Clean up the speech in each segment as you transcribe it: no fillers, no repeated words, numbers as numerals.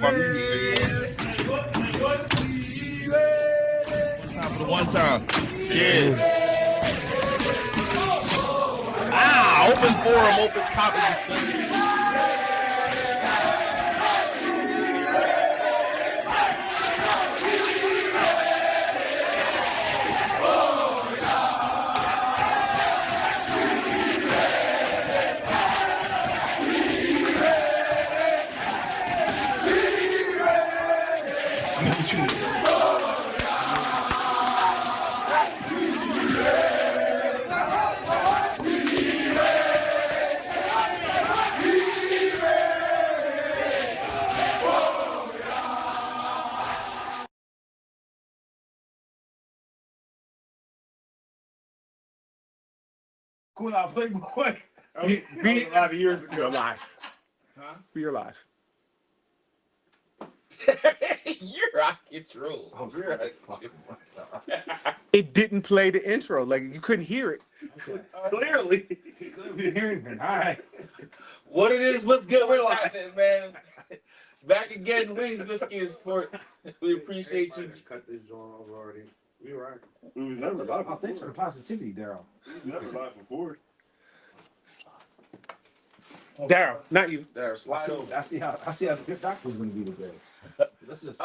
my music. Time for the one time. Yeah. Open forum, open topic discussion. Cool out, Playboy. Be a lot of years ago. You're alive. Huh? Be alive. You're out of control. Oh, You're out of control. It didn't play the intro. Like, you couldn't hear it. Okay. Clearly. Clearly hearing it. All right. What it is, what's good, we're happening, man. Back again, Wings, Whiskey, and Sports. We appreciate you. Cut this joint off already. We right. We was never live before. Thanks for the positivity, Daryl. We was never live before. Daryl, not you. There, slide over. I see how the good doctor was going to be today. Let's just.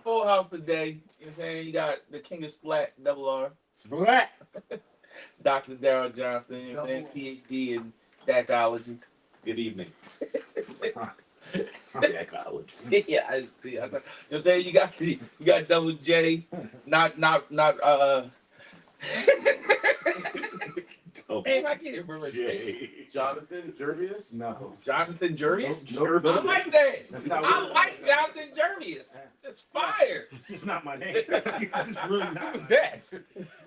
Full house today. You know what I'm saying? You got the King of Splat, Double R. Splat. Dr. Daryl Johnson, you know what I'm saying? PhD in Dacology. Good evening. Yeah, I see. You know what I'm saying? You got Double J, not Hey, I can't remember his name. Jonathan Jervius? No. Jonathan Jervius? No. I like that. That's not I like Jonathan Jervius. It's fire. It's just not my name. This is really not. Who's that?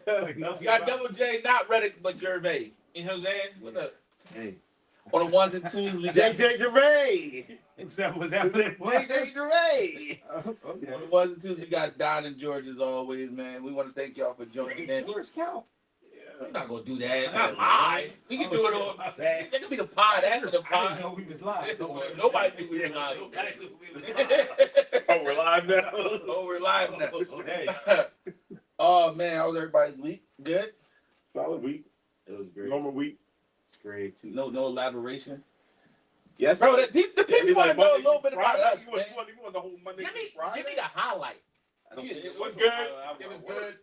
Like, You got Double J, not Reddick, but Gervais. You know what I'm saying? What's up? Hey. On the ones and twos, we got JJ Gervais! Was that what it was? JJ Gervais! on the ones and twos, we got Don and George as always, man. We want to thank y'all for joining in. Count. We're not gonna do that. Not live. We can do it on. My bad. That could be the pod after the I pod. didn't know we was live. Nobody knew we were live. Oh, we're live now? Oh, we're live now. Hey. Oh man, how was everybody's week? Good. Solid week. It was great. Normal week. It's great too. No elaboration. Yes. Bro, the people want to know a little bit about us, You man. want the whole Monday Give me Friday? the highlight. It was good. It was good.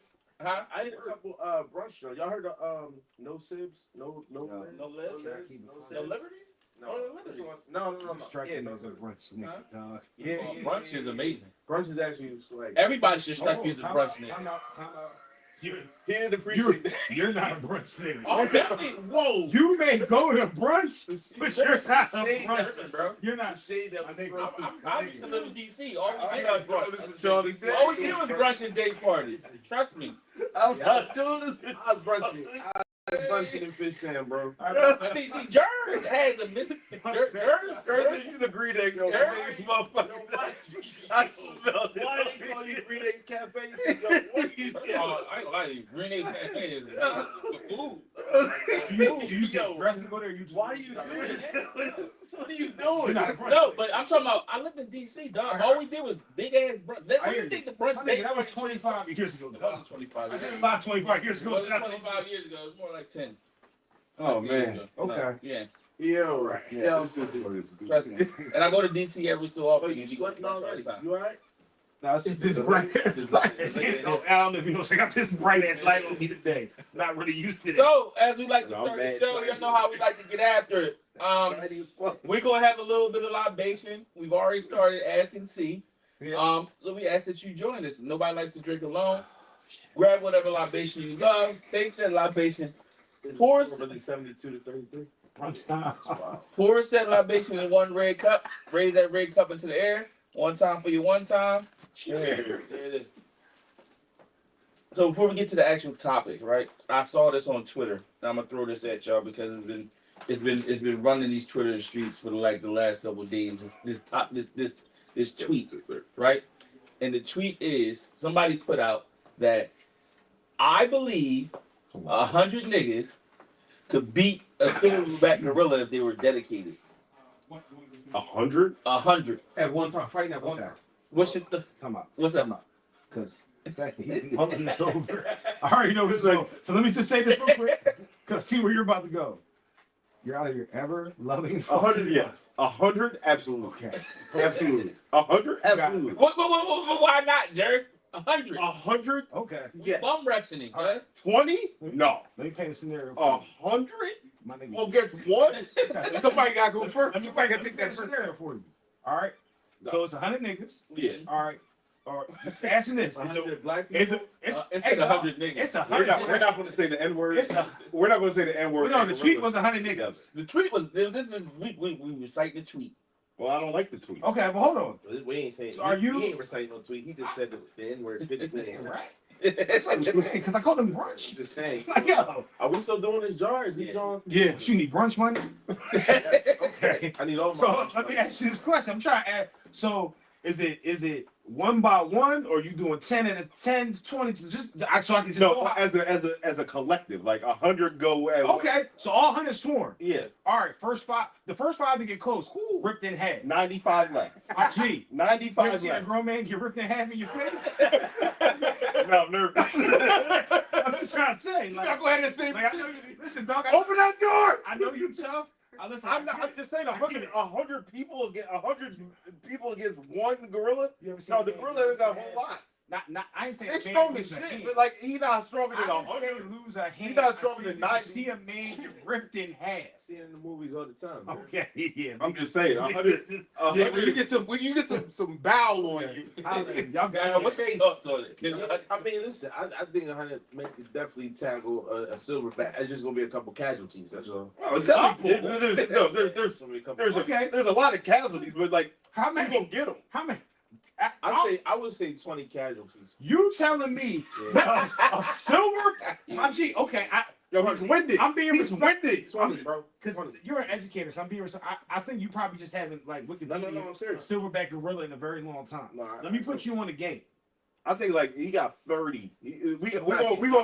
Huh? I had a couple brunch shows. Y'all heard of no sibs? No No lips? No No liberties? No. Striking Yeah, as a brunch nigga, dog. Yeah, Oh, brunch is amazing. Brunch is actually like Everybody should strike you as a Time brunch nigga. out. He didn't appreciate that. You're not a brunch nigga. Oh, definitely. Whoa! You may go to brunch, but you're not a Shade brunch, that- bro. You're not shade that was thrown. I used to live in DC. All we did was brunch. All we All we did was brunch and day parties. Trust me. I'm not doing this. I was brunching. I was brunching in Fish Town, bro. See, Jerv has a miss. Jerv He's a green egg. Motherfucker. I smelled it. Why do they call you Green Eggs Cafe? What are you doing? I ain't gonna lie to you. Green Eggs Cafe is food. You get dressed to go there. Why do you do this? What are you You're doing? not a brunch. No, but I'm talking about. I lived in DC, dog. All we did was big ass brunch. What do you think the brunch? My nigga, that was 25 years ago. It wasn't 25 I years did ago. about 25 years It ago. wasn't 25 years ago. It was more like 10. Oh 15 years man. ago. Okay. No, yeah. Yo, right. Yeah. Trust me. And I go to DC every so often. You sweating already? Time. You alright? No, it's just this bright ass light. I don't know if you know, I got this bright ass light on me today. Not really used to that. So, as we like to No, start the man, show, sorry. y'all know how we like to get after it. We're gonna have a little bit of libation. We've already started, as you can see. So we ask that you join us. Nobody likes to drink alone. Grab whatever libation you love. Take said libation. Pour 72 to 33. Brunch time. Pour said libation in one red cup. Raise that red cup into the air. One time for your one time. Cheers. So before we get to the actual topic, right? I saw this on Twitter. And I'm gonna throw this at y'all because it's been running these Twitter streets for like the last couple of days. This tweet, right? And the tweet is somebody put out that I believe 100 niggas could beat a silverback gorilla if they were dedicated. 100? 100. At one time, fighting at one time. What's your Come on. What's up? Because the fact that he's mulling this over, I already know this. So let me just say this real quick, because see where you're about to go. You're out of your ever loving. 100, yes. 100, absolutely. Okay. Absolutely. 100, absolutely. Why not, Jerry? 100. 100? Okay. Yes. Bum rushing it, huh? 20? No. Let me paint a scenario. 100? My nigga. Well, guess what? Somebody gotta go Let first. me Somebody gotta paint take a that first. scenario for you. All right. So it's 100 niggas. Yeah. All right. Or asking this. 100 black It's people? it's It's hey, 100 niggas. It's We're 100. not going to say the N-word. It's a- We're not going to say the N-word. No, the tweet was 100 niggas. The tweet was this is we recite the tweet. Well, I don't like the tweet. Okay, but hold on. We ain't saying. So are you- He ain't reciting no tweet. He just said the N-word 50 million. Right. It's like because I called him brunch. Just saying. Like, yo. Are we still doing this jar? Is he going? Yeah, but you need brunch money. Okay. I need all my. So let me ask you this question. I'm trying to ask. So is it one by one, or you doing 10 and a 10, 20? Just so I can just No, know how- as a collective, like 100 go at Okay, so all 100 sworn. Yeah, All right, the first five to get close, ripped in half. 95 left. Gee, you ever 95 seen a left. grown man get ripped in half in your face? No, I'm nervous. I'm just trying to say. You Like, gotta go ahead and say. like, I know you, listen, dog. Open that door! I know you tough. Listen, I'm just saying, I get it. 100 people against one gorilla. You ever seen No, a the man gorilla ain't got a get whole lot. Not, I ain't saying It's a man strong as lose a shit, hand. but like he's not stronger than I didn't say 100. lose a hand. not I stronger said than you 90. see a man get ripped in half. See it in the movies all the time. man. Okay, yeah. I'm just saying, 100. This is- Yeah, when you get some bowel on you. Y'all got What's your thoughts on it? I mean, listen. I think 100 men could definitely tackle a silverback. It's just gonna be a couple casualties. That's all. Oh, it's definitely, there's Gonna be a couple. Okay. there's a lot of casualties, but like How you many? gonna get them. How many? I would say 20 casualties. You telling me Yeah. a silver? My G, okay. Yo, he's winded. I'm being He's winded. 20, bro. because 20. you're an educator, so I'm being. I think you probably just haven't like Wikipedia No, I'm a serious. silverback gorilla in a very long time. No, Let me put you on the game. I think like he got 30. We Don't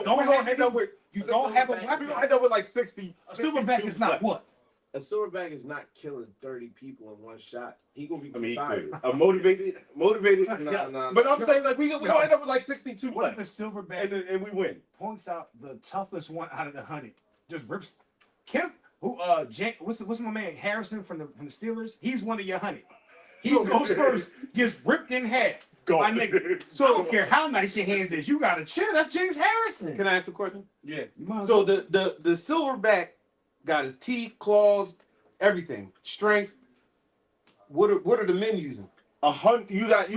gonna end up with You don't have a silverback. we weapon. gonna end up with like 60. A silverback is not what? A silverback is not killing 30 people in one shot. He gonna be I mean, tired. motivated. Nah. But I'm saying like we gonna end up with like 62 What if left, the silverback and we win. points out the toughest one out of the 100? Just rips Kemp. Who? What's my man Harrison from the Steelers? He's one of your 100. He goes first, gets ripped in half. Go. My nigga. So I don't care how nice your hands is. You got to chill. That's James Harrison. Can I ask a question? Yeah. You might as So well- the silverback got his teeth, claws, everything, strength. What are the men using? 100. You got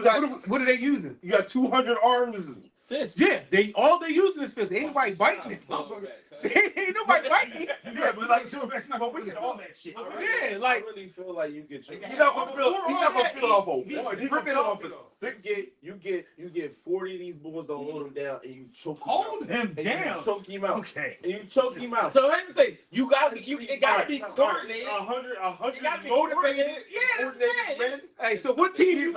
What are they using? you got 200 arms. Fist. Yeah, all they using is fist. Ain't nobody biting it. Ain't nobody biting it. yeah, but like silverback's not gonna win all that shit. Yeah, like I really feel like you get. He's not gonna feel off a He's one. He's ripping gonna feel off off a it. six. You get 40 of these bulls to hold him down, and you choke him Hold out. him And down. You choke him out. Okay. And you choke him out. So here's the thing. It gotta be coordinated. 100 It gotta be motivated. Yeah, that's what I'm saying. hey, so what team you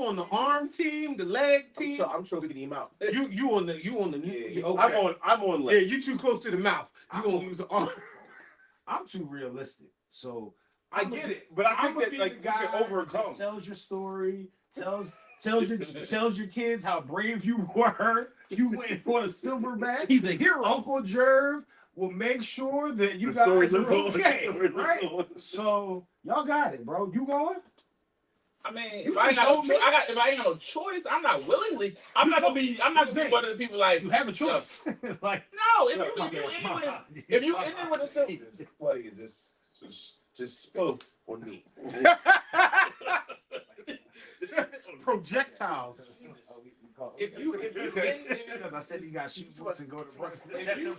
on the arm team, the leg team? I'm choking him out. You on the Yeah, okay. I'm on Yeah, left. you too close to the mouth. You gonna use the arm. I'm too realistic. So I get it, but I I'm think gonna that be like the you guy can that overcome. just tells your story, tells your kids how brave you were. You went for the silverback. He's a hero. Uncle Jerv will make sure that you The story guys are lives on. okay, The story lives right? on. So y'all got it, bro. You going? I mean, You if I ain't got no told me. if I ain't got no choice, I'm not willingly. I'm not gonna be one of the people like You have a choice. Like no. If you Come ended with a silver, Well, you just spill on me. Projectiles. if you because I said you got shoot boots and go to work. if you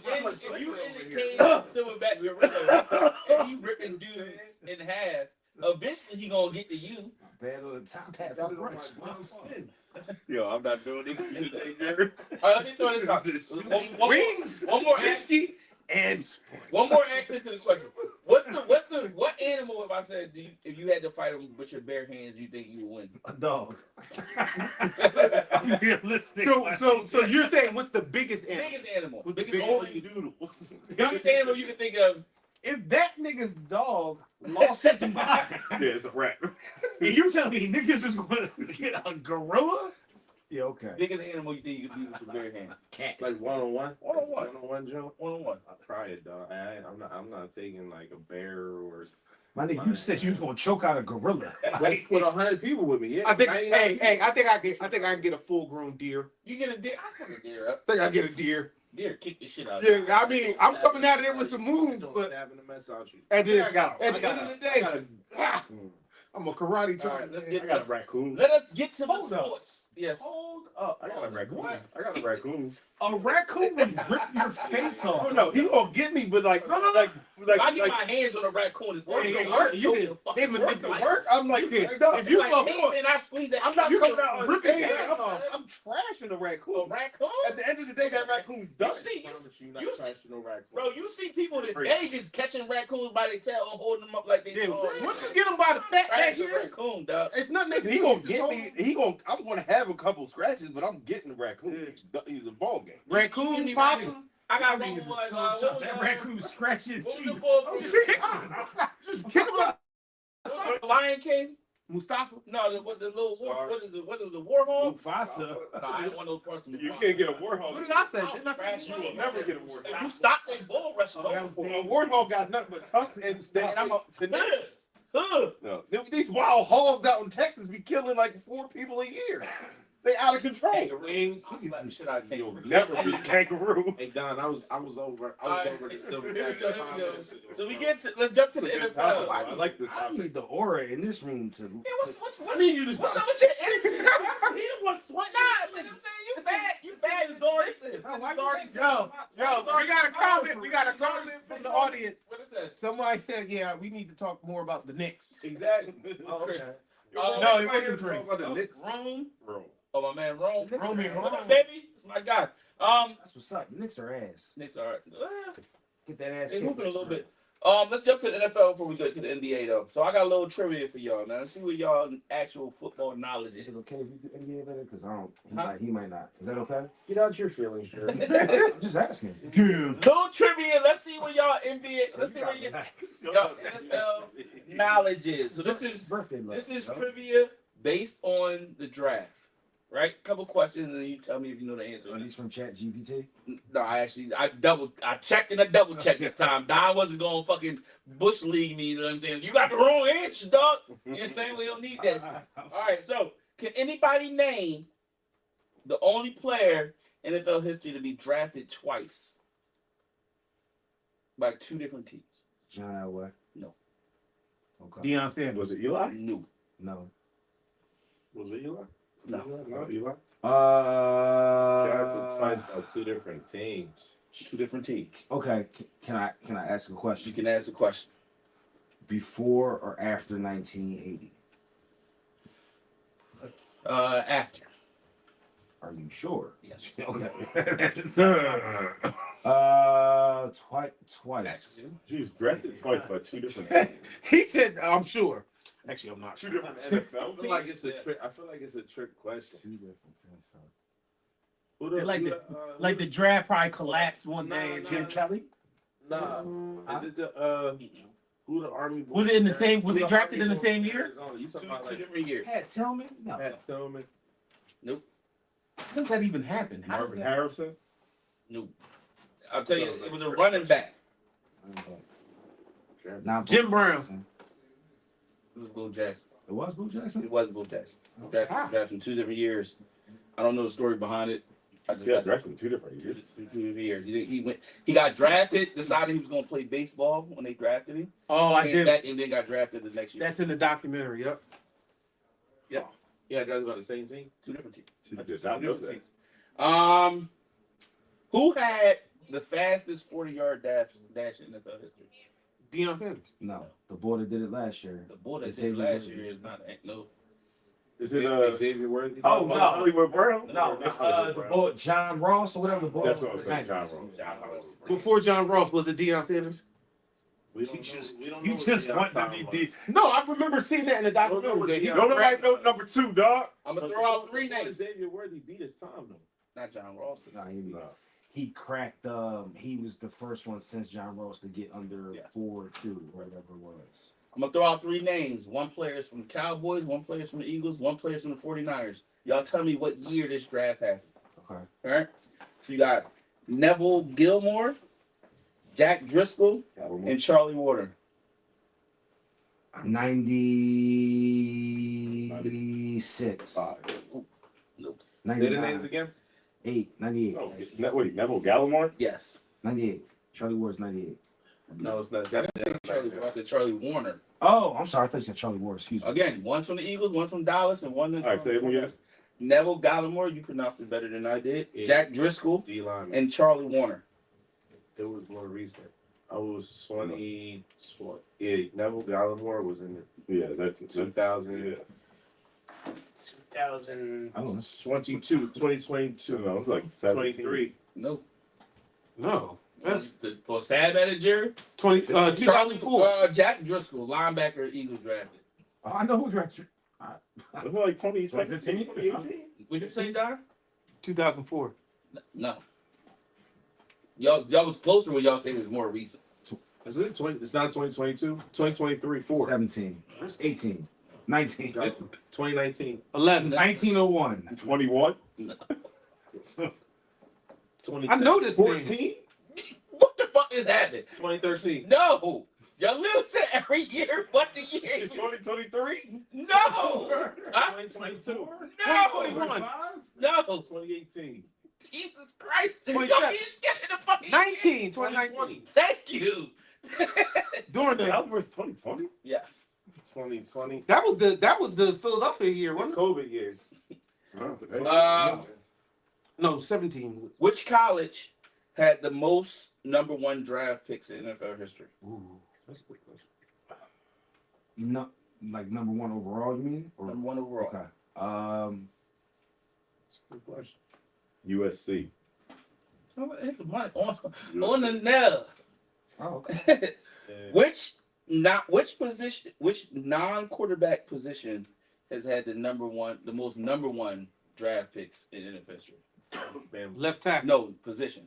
indicate silverback gorilla and he ripping dudes in half, eventually he gonna get to you. Battle of the top half. Put it on my brown skin. Yo, I'm not doing this today, Jared. All right, let me throw this out. One more Whiskey and sports. One more answer to the question. What animal, if I said, if you had to fight him with your bare hands, you think you would win? A dog. I'm realistic. So you're saying what's the biggest animal? Biggest animal. What's the Biggest biggest animal you can think of. If that nigga's dog lost his mind. Yeah, it's a wrap. And you telling me niggas is going to get a gorilla? Yeah, okay. Biggest animal you think you could beat with your bare hand? Cat. Like one-on-one? One-on-one. One-on-one, Joe? One-on-one. I'll try it, dog. I'm not taking like a bear or My nigga, you said you was gonna choke out a gorilla. like with 100 people with me. Yeah, I think. 99 Hey, I think I can get a full-grown deer. You get a deer. I put a deer up. I think I get a deer. Deer, kick the shit out. Yeah, I mean, I'm coming out of there with some moves, Don't but stabbing the mess out you. at the end I of the day, I'm a karate All right, charge. let's I get got a raccoon. Let us get to the Hold up. sports. Yes. Hold up. I got a raccoon. What? I got a raccoon. A raccoon would rip your face off. Oh no, he gonna get me, but like, No. like, If I get my hands on a raccoon, it's worth Hey, it. work, I'm you choking did. the fucking Him and work did the like- work. I'm like, Yeah. if you like, go, hey, man, I squeeze that. I'm not you coming come out out ripping ripping his it head off. off. I'm trashing the A raccoon. raccoon? At the end of the day, that raccoon's You done. see, You not you- trashing no raccoon. bro, you see people that Crazy. they just catching raccoons by their tail and holding them up like they Yeah, saw. once you get him by the fat Trash back a here, raccoon, dog. it's nothing. Listen, he gonna get me. I'm gonna have a couple scratches, but I'm getting the raccoon. He's a ball game. Raccoon, possum. I got That one nigga's more. so What tough. was That that? raccoon was scratching What was cheek. the ball Oh, from shit. Just kick him up. Lion King? Mustafa. No, the little Scar. what is the warhawk? Mufasa. No, I didn't want those parts of You Mufasa. can't get a warthog. What did I say? I'm Didn't I trash say you. You will never get a warthog. If you stop that bull rush, Oh, that was A warthog got nothing but tusks and I'm a, no. These wild hogs out in Texas be killing like 4 people a year. They out of control. Wings. I'll slap the shit out of You'll kangaroo. never be kangaroo. Hey Don, I was over Alright, the so silver. here we go. So we get to let's jump to the NFL. I like this I topic. need the aura in this room to. Yeah, what's I need you to what's stop. up with your energy? He the one sweat. Nah, man, I'm saying you bad. You bad. It's already said. We got a comment. We got a comment from the audience. What is that? Somebody said, "Yeah, we need to talk more about the Knicks." Exactly. Oh, okay. No, it wasn't Chris. Talk about the Knicks. Rome. Oh, my man, Rome. Roman, What up, baby? It's my guy. That's what's up. The Knicks are ass. Knicks are Get that ass. they kicked. moving a little bit. Let's jump to the NFL before we go to the NBA though. So I got a little trivia for y'all, man. Let's see what y'all actual football knowledge Is is. it okay if you do NBA better? Because I don't. Huh? He might not. Is that okay? Get out your feelings, sure. I'm just asking. Get him. Little trivia. Let's see what y'all NBA. Let's see what y'all NFL knowledge is. So this is birthday. trivia based on the draft, right? Couple questions, and then you tell me if you know the answer. Are these from Chat GPT? No, I checked and I double checked this time. Don wasn't gonna fucking bush league me. You know what I'm saying? You got the wrong answer, dog. You know what I'm saying? We don't need that. All right. So, can anybody name the only player in NFL history to be drafted twice by 2 different teams? John Elway. No. Okay. Deion Sanders. Was it Eli? No. No. Was it Eli? No. No, Eli. Drafted twice by 2 different teams. 2 different teams. Okay. Can I ask a You question? can ask a question. Before or after 1980? After. Are you sure? Yes. Okay. Twice. She was drafted twice by 2 different teams. He said, "I'm sure." Actually, I'm not 2 sure. different NFL I feel like teams. it's a trick question. 2 different. Who They're like who the- Like the draft probably collapsed one day. And Nah, Jim nah. Kelly. Nah. Is it the who the Army? Was it in the same? Was Who he the drafted in Army the same Boys year? Arizona? You talking Two about like different years. Pat Tillman? No. Pat Tillman? Nope. How does that even happen? How does Marvin that? Harrison. Nope. I'll tell you, it was a running back. Now, Jim Brown. It was Bo Jackson. It was Bo Jackson? It was Bo Jackson. Drafted in 2 different years. I don't know the story behind it. I just Yeah, got drafted in 2 different years. 2 different years. He got drafted, decided he was going to play baseball when they drafted him. Oh, I Came did. back and then got drafted the next year. That's in the documentary. Yep. Yeah, guys about the same team. 2 different teams. I know that. Who had the fastest 40-yard dash in NFL history? Deion Sanders. No. The boy that did it last year. The boy that did Xavier last Worthy. year is not no. Is it Xavier Worthy? Oh, no. Hollywood Brown? No, That's Hollywood the Brown. boy John Ross or whatever the boy. That's what I was saying, John Ross. Before John Ross, was it Deion Sanders? We don't You just- know. We don't You know just what want to Deion be was. deep. No, I remember seeing that in the documentary. That he No, Don't was nobody drafted- know number 2, dog. I'm gonna But throw out before 3 names. Xavier Worthy beat his time though. Not John Ross. Nah, No. he cracked. He was the first one since John Ross to get under Yeah. 4.2 or whatever it was. I'm gonna throw out 3 names. One player is from the Cowboys, one player is from the Eagles, one player is from the 49ers. Y'all tell me what year this draft happened. Okay. All right. So you got Neville Gilmore, Jack Driscoll, and Charlie Warner. 96. Nope. Say the names again. 98. Oh, wait, Neville Gallimore? Yes. 98. Charlie Ward's 98. No, it's not. I didn't say Charlie Warner. I said Charlie Warner. Oh, I'm sorry. I thought you said Charlie Ward. Excuse me. Again, one's from the Eagles, one's from Dallas, and one is All right, from say it again. Neville Gallimore. You pronounced it better than I did. Yeah. Jack Driscoll D-line. and Charlie Warner. It was more recent. I was 20. Yeah, Neville Gallimore was in Yeah, that's 2000. Yeah. 2022. 2022. No, it was like 17. 23. No. No, that's For sad at it, Jerry. 2004. Jack Driscoll, linebacker, Eagles drafted. Oh, I know who drafted. Was it like 2017, 2018? Would you say, Don? 2004. No. Y'all was closer when y'all say it was more recent. Is it 20? It's not 2022. 2023. 4. 17. 18. 19. 2019. 11. 1901. 21? 20. I know this name. 14. What the fuck is happening? 2013. No. Y'all lose it every year. What the year? 2023? No. Huh? 2022. No. 2021. No. 2018. Jesus Christ. Y'all 27. keep skipping the fucking 19. 2019. Thank you. During the Gallimore's 2020? Yes. 2020. that was the Philadelphia year, wasn't it? COVID years. No, 17. Which college had the most number 1 draft picks in NFL history? Ooh, that's a good question. No, like number 1 overall, you mean? Or, Number 1 overall. okay. That's a good question. USC. Hit the mic on the nail. Oh, okay. Which non-quarterback position has had the most number 1 draft picks in NFL history? Left tackle. No position.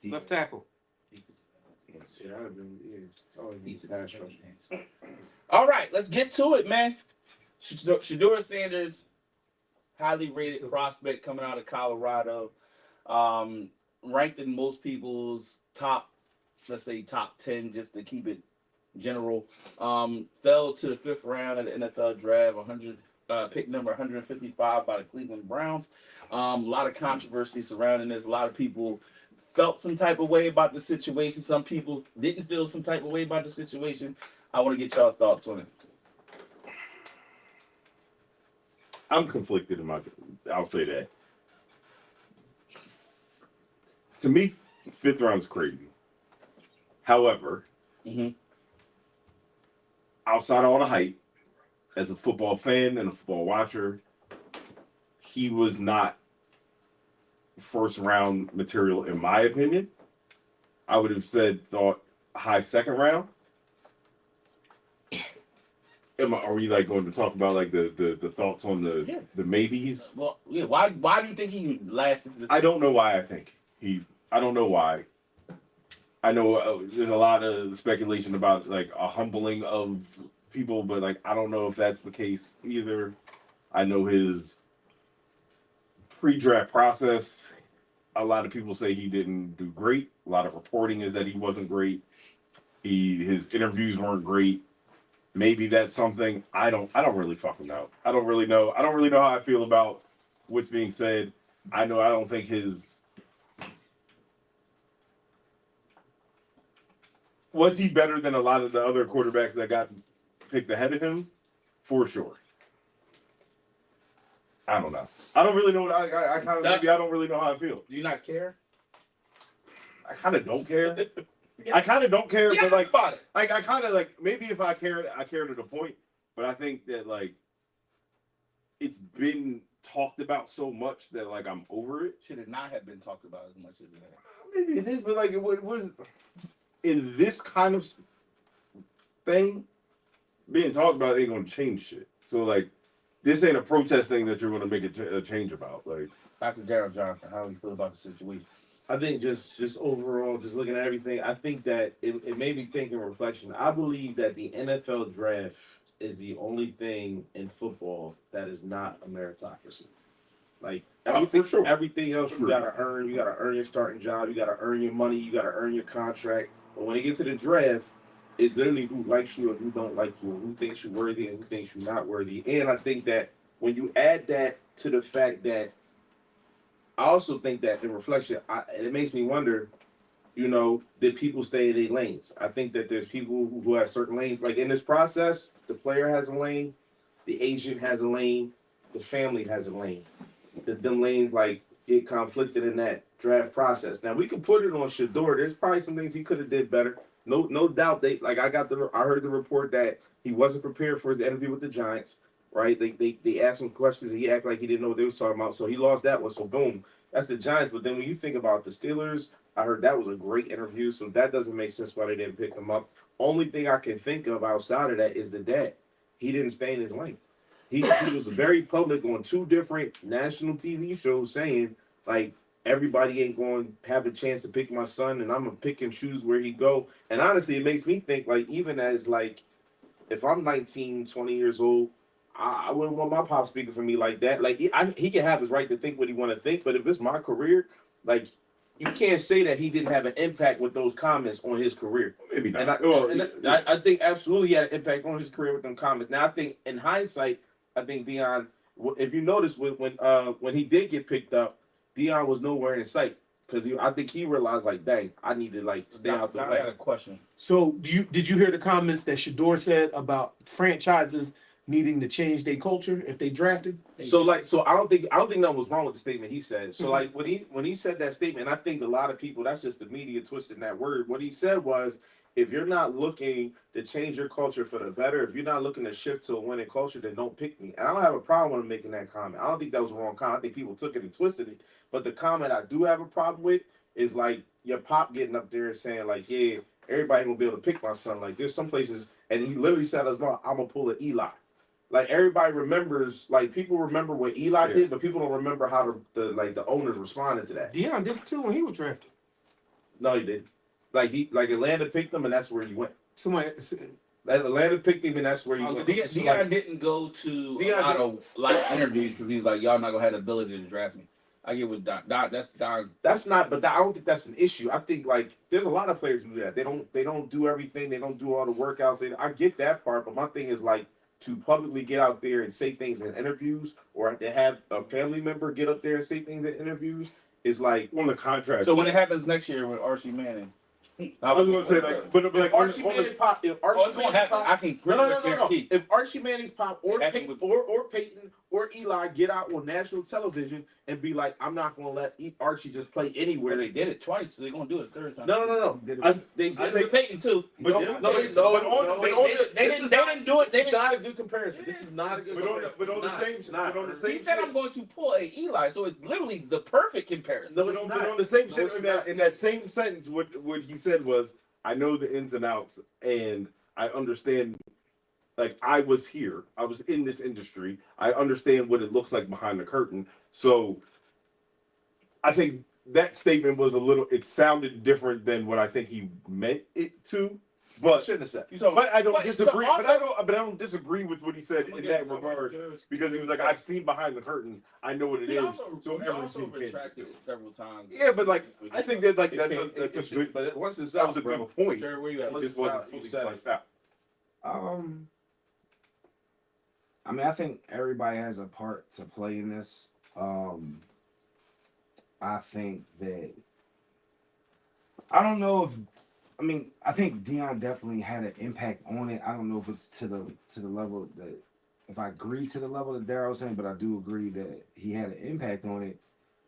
Left tackle. Yeah, I've been, yeah. Oh, he's pass rush. All right, let's get to it, man. Shadeur Sanders, highly rated prospect coming out of Colorado, ranked in most people's top 10, just to keep it general. Fell to the 5th round of the NFL draft, pick number 155 by the Cleveland Browns. A lot of controversy surrounding this. A lot of people felt some type of way about the situation. Some people didn't feel some type of way about the situation. I want to get y'all thoughts on it. I'm conflicted I'll say that. To me, 5th round's crazy. However, outside of all the hype, as a football fan and a football watcher, he was not 1st round material in my opinion. I would have thought high 2nd round. Are we like going to talk about like the thoughts on the maybes? Well, yeah. Why do you think he lasted to the? I don't know why. I don't know why. I know there's a lot of speculation about like a humbling of people, but like I don't know if that's the case either. I know his pre-draft process. A lot of people say he didn't do great. A lot of reporting is that he wasn't great. His interviews weren't great. Maybe that's something I don't really fucking know. I don't really know how I feel about what's being said. I don't think was he better than a lot of the other quarterbacks that got picked ahead of him? For sure. I don't know. I don't really know what I don't really know how I feel. Do you not care? I kind of don't care. I kind of don't care, Yeah, but like about it. I kind of like maybe if I cared, I care to the point. But I think that like it's been talked about so much that like I'm over it. Should it not have been talked about as much as it has? Maybe it is, but like it would in this kind of thing being talked about ain't gonna change shit. So like this ain't a protest thing that you're gonna make a change about. Like Dr. Darryl Johnson, how do you feel about the situation? I think just overall, just looking at everything, I think that it made me think in reflection. I believe that the NFL draft is the only thing in football that is not a meritocracy. Like everything, for sure. everything else you Sure. gotta earn. You gotta earn your starting job. You gotta earn your money. You gotta earn your contract. But when it gets to the draft, it's literally who likes you and who don't like you, and who thinks you're worthy and who thinks you're not worthy. And I think that when you add that to the fact that I also think that in reflection, it makes me wonder, did people stay in their lanes? I think that there's people who have certain lanes. Like in this process, the player has a lane, the agent has a lane, the family has a lane. Them lanes like get conflicted in that draft process. Now we can put it on Shadeur. There's probably some things he could have did better. No doubt. I heard the report that he wasn't prepared for his interview with the Giants. Right? They asked him questions and he acted like he didn't know what they was talking about. So he lost that one. So boom, that's the Giants. But then when you think about the Steelers, I heard that was a great interview. So that doesn't make sense why they didn't pick him up. Only thing I can think of outside of that is the dad. He didn't stay in his lane. He was very public on 2 different national TV shows saying, like, everybody ain't going to have a chance to pick my son, and I'm going to pick and choose where he go. And honestly, it makes me think, like, even as, like, if I'm 19, 20 years old, I wouldn't want my pop speaking for me like that. Like, he can have his right to think what he want to think, but if it's my career, like, you can't say that he didn't have an impact with those comments on his career. Maybe not. And I think absolutely he had an impact on his career with them comments. Now, I think in hindsight, I think Deion, if you notice when he did get picked up, Deion was nowhere in sight because I think he realized like, dang, I need to like stay out the way. I got a question. So did you hear the comments that Shadeur said about franchises needing to change their culture if they drafted? So I don't think that was wrong with the statement he said. So like when he said that statement, I think a lot of people, that's just the media twisting that word. What he said was, if you're not looking to change your culture for the better, if you're not looking to shift to a winning culture, then don't pick me. And I don't have a problem with him making that comment. I don't think that was a wrong comment. I think people took it and twisted it. But the comment I do have a problem with is like your pop getting up there and saying like, yeah, everybody gonna be able to pick my son. Like there's some places, and he literally said as well, I'm gonna pull an Eli. Like everybody remembers, like people remember what Eli did, but people don't remember how the owners responded to that. Deion did it too when he was drafted. No, he didn't. Like Atlanta picked him, and that's where he went. Somebody Atlanta picked him, and that's where he went. Deion didn't go to a lot of interviews because he was like, y'all not gonna have the ability to draft me. I get with Don. That's Don's. That's not, but I don't think that's an issue. I think like there's a lot of players who do that. They don't do everything. They don't do all the workouts. I get that part, but my thing is like to publicly get out there and say things in interviews, or to have a family member get up there and say things in interviews is like on the contract. So when it happens next year with Archie Manning. I was gonna say like, but like Archie Manning pop. If Archie Manning pop, I can no. If Archie Manning's pop or Peyton or Eli get out on national television and be like, I'm not gonna let Archie just play anywhere. They did it twice, so they're gonna do it a third time. No. They did it Peyton too. They didn't do it. This is not a good comparison. This is not a good comparison. But on the same. He said I'm going to pull a Eli, so it's literally the perfect comparison. No, it's not. But on the same shit, in that same sentence, what he said was, I know the ins and outs, and I understand. Like I was here, I was in this industry. I understand what it looks like behind the curtain. So I think that statement was it sounded different than what I think he meant it to. But shouldn't have said. But I don't disagree. But I don't disagree with what he said in that regard, because he was like, I've seen behind the curtain. I know what it is. So everything retracted it several times. Yeah, but like I think that like that's a good. But once it's that out, was a bro, good point. Sure, where you at? It just wasn't fully fleshed out. I mean, I think everybody has a part to play in this. I think that I don't know if I think Deion definitely had an impact on it. I don't know if it's to the level that if I agree to the level that Darryl was saying, but I do agree that he had an impact on it.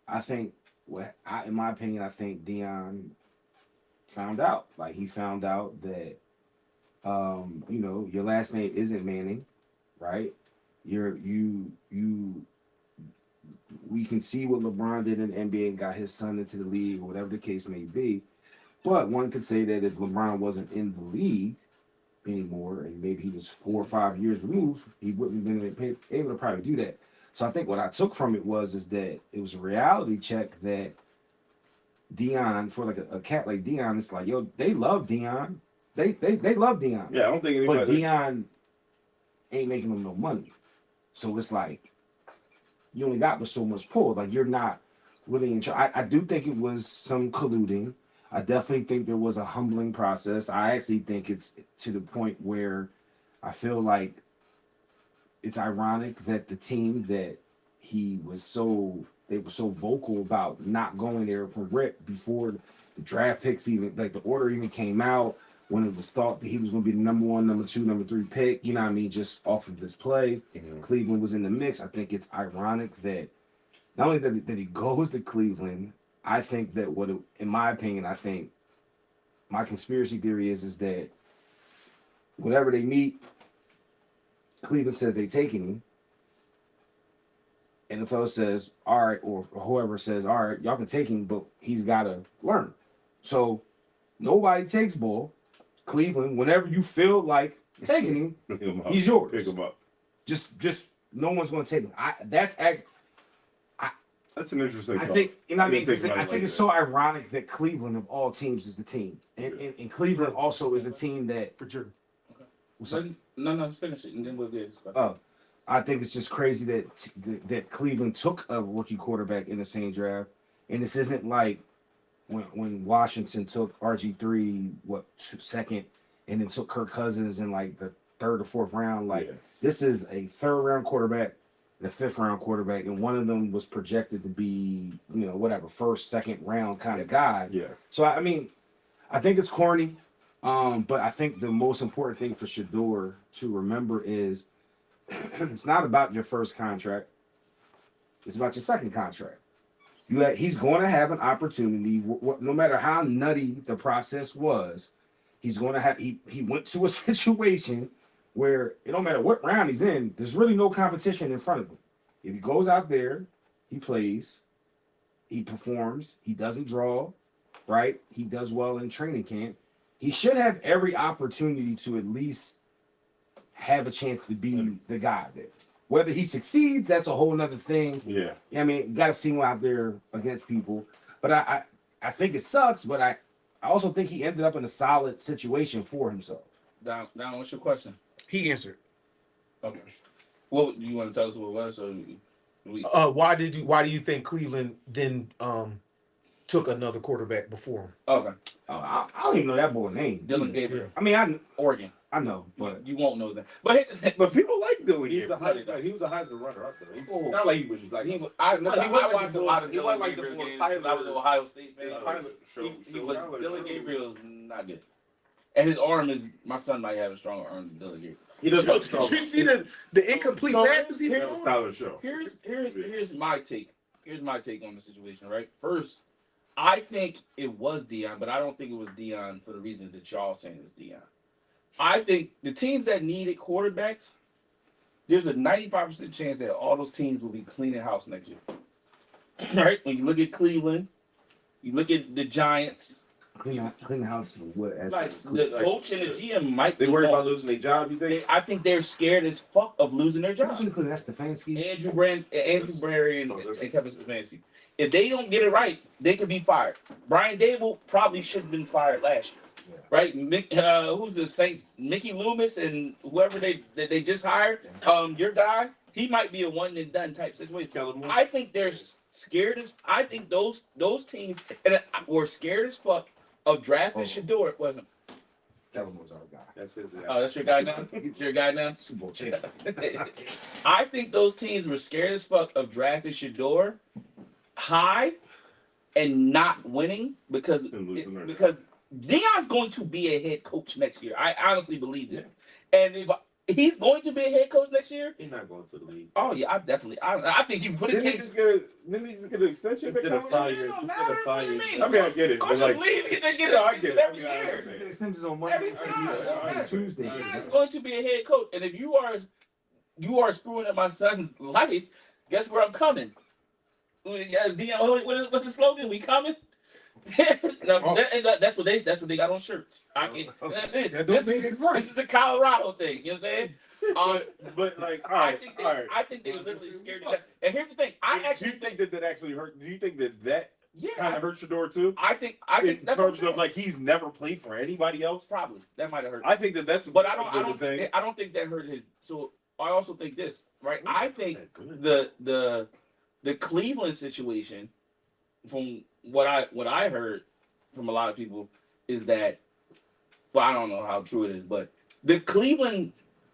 I think in my opinion, I think Deion found out. Like he found out that your last name isn't Manning, right? We can see what LeBron did in the NBA and got his son into the league, or whatever the case may be. But one could say that if LeBron wasn't in the league anymore, and maybe he was 4 or 5 years removed, he wouldn't have been able to probably do that. So I think what I took from it is that it was a reality check that Dion for like a cat like Dion, it's like, yo, they love Dion. They love Dion. Yeah, I don't think But anybody. Dion ain't making them no money. So it's like you only got but so much pull. Like you're not really in charge. I do think it was some colluding. I definitely think there was a humbling process. I actually think it's to the point where I feel like it's ironic that the team that they were so vocal about not going there for rip before the draft picks even, like the order even came out, when it was thought that he was going to be the number 1, number 2, number 3 pick, you know what I mean, just off of this play. Cleveland was in the mix. I think it's ironic that not only that he goes to Cleveland, I think that in my opinion, I think my conspiracy theory is that whenever they meet, Cleveland says they taking him, and the fellow says, all right, or whoever says, all right, y'all can take him, but he's got to learn. So nobody takes ball. Cleveland, whenever you feel like taking him, he's yours. Pick him up. Just no one's going to take him. That's an interesting. I thought. think, you know what I mean? didn't 'Cause think about I it think like it's that. so ironic that Cleveland, of all teams, is the team. And Cleveland also is the team that. For sure. What's up? No, finish it, and then we'll get it. Oh, I think it's just crazy that Cleveland took a rookie quarterback in the same draft. And this isn't like when Washington took RG3, second, and then took Kirk Cousins in like the 3rd or 4th round. Like, this is a 3rd round quarterback and a 5th round quarterback, and one of them was projected to be, you know, whatever, 1st, 2nd round kind of guy. Yeah. So I mean, I think it's corny, but I think the most important thing for Shadeur to remember is it's not about your first contract; it's about your second contract. He's going to have an opportunity, no matter how nutty the process was. He's going to have. He went to a situation where it don't matter what round he's in. There's really no competition in front of him. If he goes out there, he plays, he performs, he doesn't draw, right? He does well in training camp. He should have every opportunity to at least have a chance to be the guy there. Whether he succeeds, that's a whole nother thing. Yeah. I mean, you got to see him out there against people. But I think it sucks, but I also think he ended up in a solid situation for himself. Down. What's your question? He answered. Okay. Well, do you want to tell us what it was? Or we? Why do you think Cleveland then took another quarterback before him? Okay. I don't even know that boy's name. Dylan Gabriel, I mean, Oregon. I know, but You won't know that. But But people like Dylan. He's a Gabriel. Heisman. He was a Heisman runner up there. He's Oh. not like he was like he was, I wasn't watched like a lot of he wasn't Dylan like the Gabriel more games. Tyler- I was an Ohio State fan. It's Tyler- But Dylan Gabriel is not good. And his arm is, my son might have a stronger arm than Dylan Gabriel. he does. Yo, did you see the incomplete So passes he That threw? was Tyler's show. Here's my take. Here's my take on the situation, right? First, I think it was Dion, but I don't think it was Dion for the reasons that y'all saying it's Dion. I think the teams that needed quarterbacks, there's a 95% chance that all those teams will be cleaning house next year. Right? When you look at Cleveland, you look at the Giants, clean the house for what? like the coach and the GM might They be worried gone. about losing their job. You think? I think they're scared as fuck of losing their job. That's Stefanski. Andrew Barry, and Kevin Stefanski. If they don't get it right, they could be fired. Brian Dable probably should have been fired last year. Yeah. Right? Who's the Saints? Mickey Loomis and whoever they just hired. Your guy, he might be a one and done type situation. Kellen Moore? I think they're scared as. I think those teams were scared as fuck of drafting Shadeur. Wasn't. Kellen was our guy. That's his. Oh, that's your guy now. It's your guy now. Super Bowl champion. I think those teams were scared as fuck of drafting Shadeur high and not winning because And losing their because Dion's going to be a head coach next year. I honestly believe that. And if he's going to be a head coach next year, He's not going to the league. oh yeah, I think he put it Didn't he just get an extension? Just did a 5 year. It don't Just matter. did a 5 year. What do you mean? I mean, I get it. Coach But like, leave, they get No, I it get it. every I mean, I year. understand. Extensions on Every Monday, time. on Tuesday. He's going to be a head coach, and if you are screwing up my son's life, guess where I'm coming? Yes, Dion, what's the slogan? We coming? No, that's what they got on shirts. I can't. This is a Colorado thing. You know what I'm saying? but like, all right, all right. I think they were literally scared to death. And here's the thing. I Do actually you think that actually hurt? Do you think that kind of hurt Shadeur too. I think In that's what I'm terms saying. of like he's never played for anybody else. Probably that might have hurt. I think that's But a good thing. I don't think that hurt his. So I also think this, right? I think Good. the Cleveland situation, from what I heard from a lot of people, is that, well, I don't know how true it is, but the Cleveland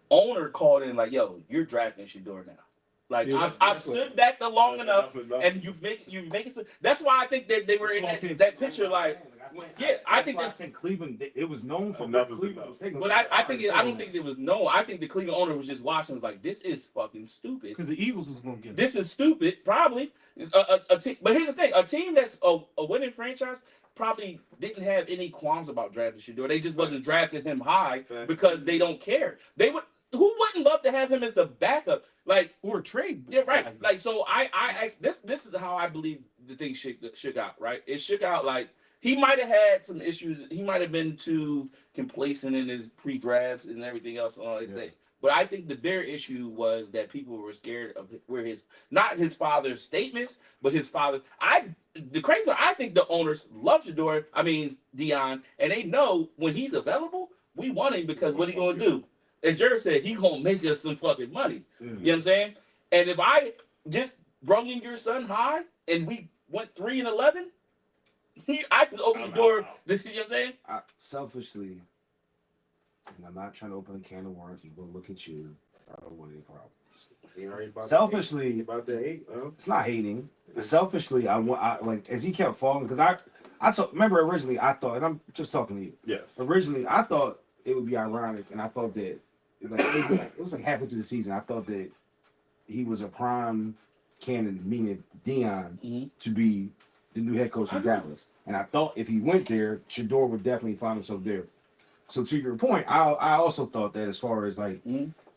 owner called in like, "Yo, you're drafting Shadeur now." Like Yeah, I've stood back there long enough, Enough. and you make it. That's why I think that they were in that picture. Like, yeah, I think that. I think Cleveland. It was known for Enough is Cleveland enough. was taking. But I don't think it was no. I think the Cleveland owner was just watching. Was like, this is fucking stupid. Because the Eagles was gonna get him. This is stupid. Probably a team. But here's the thing: a team that's a winning franchise probably didn't have any qualms about drafting Shadeur. They just wasn't drafting him high because they don't care. They would. Who wouldn't love to have him as the backup? Like, Or trade. yeah, right. Like, so I asked, this is how I believe the thing shook out, right? It shook out like he might have had some issues. He might have been too complacent in his pre-drafts and everything else and all that thing. But I think the bigger issue was that people were scared of where not his father's statements, but his father. I think the owners love Shadeur. I mean Dion, and they know when he's available, we want him because what he gonna do? As Jared said, he gonna make us some fucking money. You know what I'm saying? And if I just brung in your son high and we went 3-11, I could open the door. You know what I'm saying? Selfishly, and I'm not trying to open a can of worms. You go look at you. I don't want any problems. Selfishly, about the 8. it's not hating. Selfishly, I like as he kept falling because remember originally I thought, and I'm just talking to you. Yes. Originally, I thought it would be ironic, and I thought that it was like halfway through the season. I thought that he was a prime candidate, meaning Dion, to be the new head coach of Dallas. And I thought if he went there, Shadeur would definitely find himself there. So to your point, I also thought that as far as like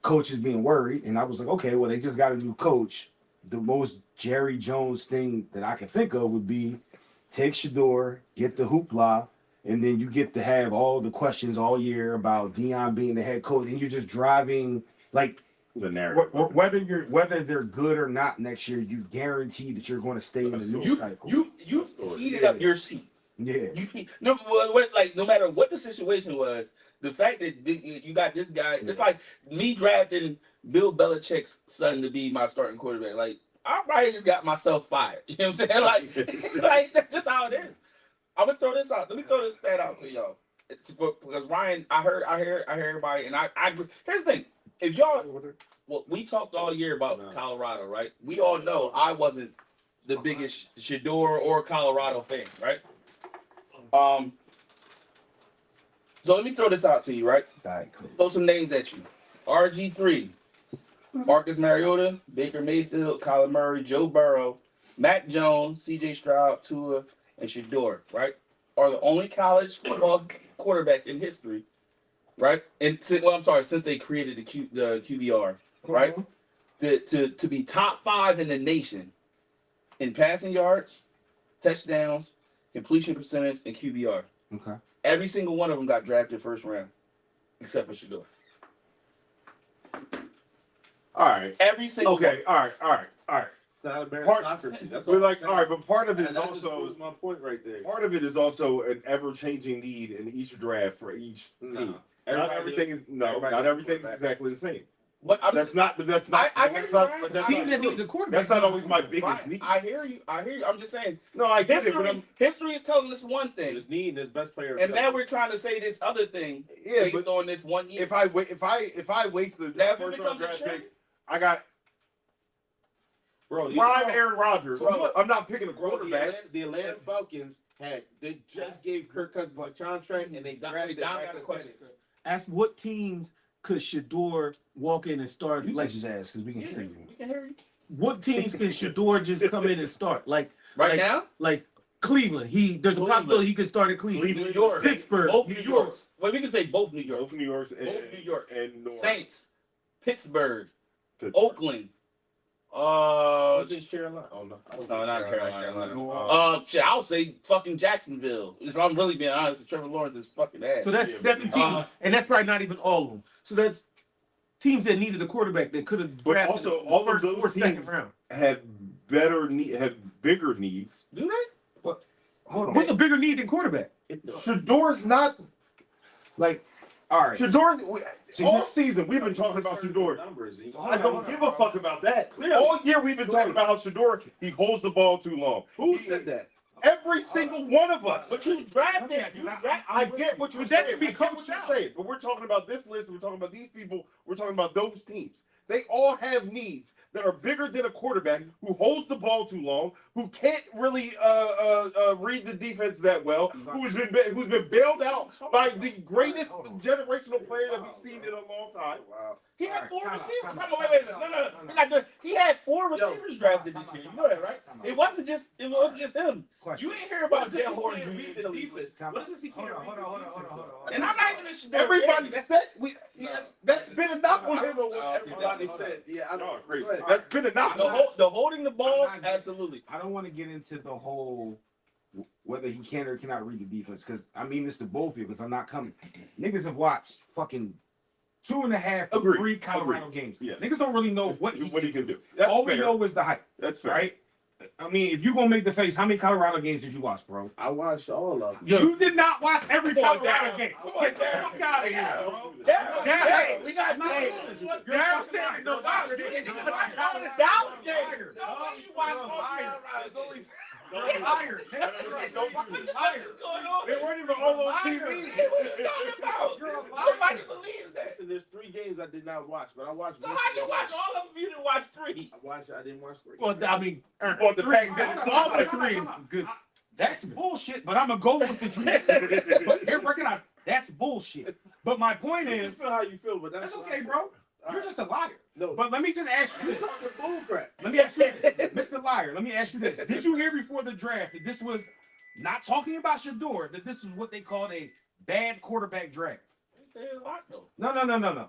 coaches being worried, and I was like, okay, well they just got a new coach. The most Jerry Jones thing that I can think of would be take Shadeur, get the hoopla, and then you get to have all the questions all year about Dion being the head coach, and you're just driving like The narrative. whether they're good or not next year. You guarantee that you're going to stay in the news cycle. You heated up your seat. Yeah. No matter what the situation was, the fact that you got this guy, it's like me drafting Bill Belichick's son to be my starting quarterback. Like I probably just got myself fired. You know what I'm saying? Like that's just how it is. I'm gonna throw this out. Let me throw this stat out for y'all. Because Ryan, I heard everybody, and I here's the thing. If y'all, well, we talked all year about Colorado, right? We all know I wasn't the biggest Shadeur or Colorado fan, right? So let me throw this out to you, right? Throw some names at you. RG3, Marcus Mariota, Baker Mayfield, Kyler Murray, Joe Burrow, Mac Jones, CJ Stroud, Tua, and Shadeur, right? Are the only college football quarterbacks in history, right? And since they created the QBR, right? To be top 5 in the nation in passing yards, touchdowns, completion percentage, and QBR. Okay. Every single one of them got drafted first round, except for Shadeur. All right. Every single one. All right. It's not a meritocracy. That's We're like, all right, but part of it is that just also proves my point right there. part of it is also an ever-changing need in each draft for each team. Not everything is exactly the same. But That's not. I hear you, Ryan. But that's Team not. that needs a quarterback. That's not always my biggest Ryan, need. I hear you. I'm just saying. No, I get it, but History is telling us one thing, There's need in this best player. and now we're trying to say this other thing yeah, based but on this one year. if I waste the That first round becomes a draft trend. pick, I got Bro, prime Aaron Rodgers. Bro, I'm not picking a Bro, quarterback. the Atlanta Falcons they just gave Kirk Cousins a contract and they drafted back got a to question. Phoenix. Ask what teams could Shadeur walk in and start? You Like, let just ask because we can hear you. We can hear you what teams can Shadeur just come in and start? Like now. like Cleveland. There's a Cleveland. possibility he could start at Cleveland. New York, Pittsburgh, both New New York. Yorks. Well, we can say both New York, Both New York's and both New York, and North. Saints, Pittsburgh, Pittsburgh. Oakland. Who's in Carolina? Oh no, No, not Carolina. Shit, I'll say fucking Jacksonville. If I'm really being honest, Trevor Lawrence is fucking ass. So that's Yeah, 17, and that's probably not even all of them. So that's teams that needed a quarterback that could have But drafted also, the all of first those or second teams round. have bigger needs. Do they? Well, hold on. What's a bigger need than quarterback? Shadeur's not. Like, all right. Shadeur, So all you- season we've been talking about Shadeur. Numbers. I don't give a fuck about that. Clearly. All year we've been talking about how Shadeur, he holds the ball too long. Who said that? Every single one of us. But you drafted. I get what you're But that saying. can be I get what coached you're out. saying. But we're talking about this list. We're talking about these people. We're talking about those teams. They all have needs that are bigger than a quarterback who holds the ball too long, who can't really read the defense that well, who's been bailed out by the greatest generational player that we've seen in a long time. Wow. He had All four right, time receivers. out, Come time on, out, wait. time No, out, no, time no. out. Not good. He had four receivers drafted this year. You know that, right? It wasn't just him. Question. You ain't hear about What does Jalen he Horton can't Jr. read the until he defense? Time What out. does he Hold can't on, read hold on, the hold on, defense? hold on. And I'm not even a Shadeur. Everybody said that's been enough on him. Everybody said, yeah, I know. Go ahead. That's been enough. The holding the ball, I'm not- absolutely. I don't want to get into the whole whether he can or cannot read the defense because I mean this to both of you because I'm not coming. Niggas have watched fucking 2.5 to Agreed. 3 Colorado games. Yeah. Niggas don't really know what he can do. That's all we fair. know is the hype, That's fair. right? I mean, if you gonna make the face, how many Colorado games did you watch, bro? I watched all of them. You did not watch every Come on, Colorado Darryl. game. Come on, Get the Darryl. fuck out of here, bro. Hey, we got Hey, Darryl said it. No, liar. you didn't watch You're all the a Dallas liar. games. No, you watched You're a all liar. Colorado. It's only. You're a liar. What the fuck is going on? They weren't even all on Liar. TV. What are you talking about? You're a liar. Nobody believes that. Listen, there's 3 games I did not watch, but I watched. So how you watch all of them? You didn't watch 3. I didn't watch 3. Well, I mean, Well, the fact that all the Time out, threes. time out. That's bullshit, but I'm gonna go with the dream. But here, recognize that's bullshit. But my point You is, feel how you feel, but that's that's okay, bro. You're just a liar. No, But let me just ask you you this. talking bull crap. Let me ask you this, Mr. Liar. Let me ask you this. Did you hear before the draft that this was not talking about Shadeur, that this was what they called a bad quarterback draft? They say a lot though. No.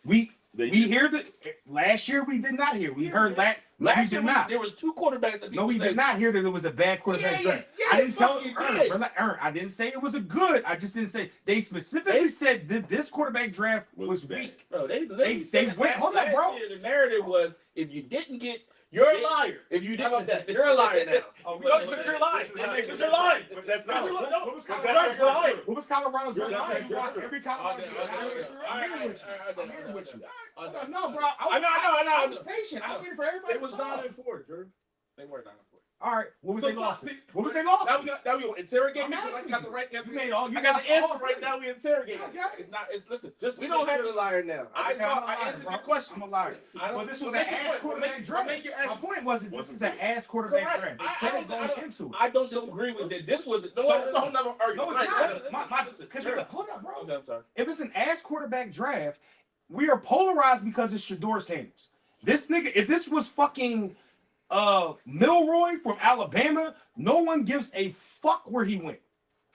We hear that last year we did not hear. We heard that Last we year did not. there was 2 quarterbacks that people No, we say, did not hear that it was a bad quarterback Yeah, draft. yeah, I didn't tell fucking Ern, did. brother, Ern, I didn't say it was a good. I just didn't say they specifically said that this quarterback draft was bad. weak. Bro, they They said went- hold up, last bro. year, the narrative was if you didn't get You're a liar. If you How didn't, about that? You're a liar now. Oh, you're lying. You're lying. But that's not. What was That's Colorado's lying. What was Colorado's You're record? not saying You watched true. every Colorado game. I'm here with you. No, bro. I know. I was patient. I waited for everybody. It was to talk. 9-4, Drew. They were 9-4. All right. What was So they lost? stop. What was they Now lost? we gonna interrogate me I'm because I asking got you. the right answer. You made all. You I got lost the answer all right three. now. We interrogate. It's not. It's listen. Just We don't have a liar now. I Okay, I'm a I liar, answered bro. your question. I'm a liar. Well, this was an ass quarterback draft. Make your My action. point wasn't this is an ass quarterback Correct. draft. They I said don't- it going I don't- into it. I don't disagree with that. This was no. So it's a whole nother No, argument. it's Right, not. right. My, Listen, because sure. hold up, bro. Okay, I'm sorry. If it's an ass quarterback draft, we are polarized because it's Shadeur Sanders. This nigga, if this was fucking Milroy from Alabama, no one gives a fuck where he went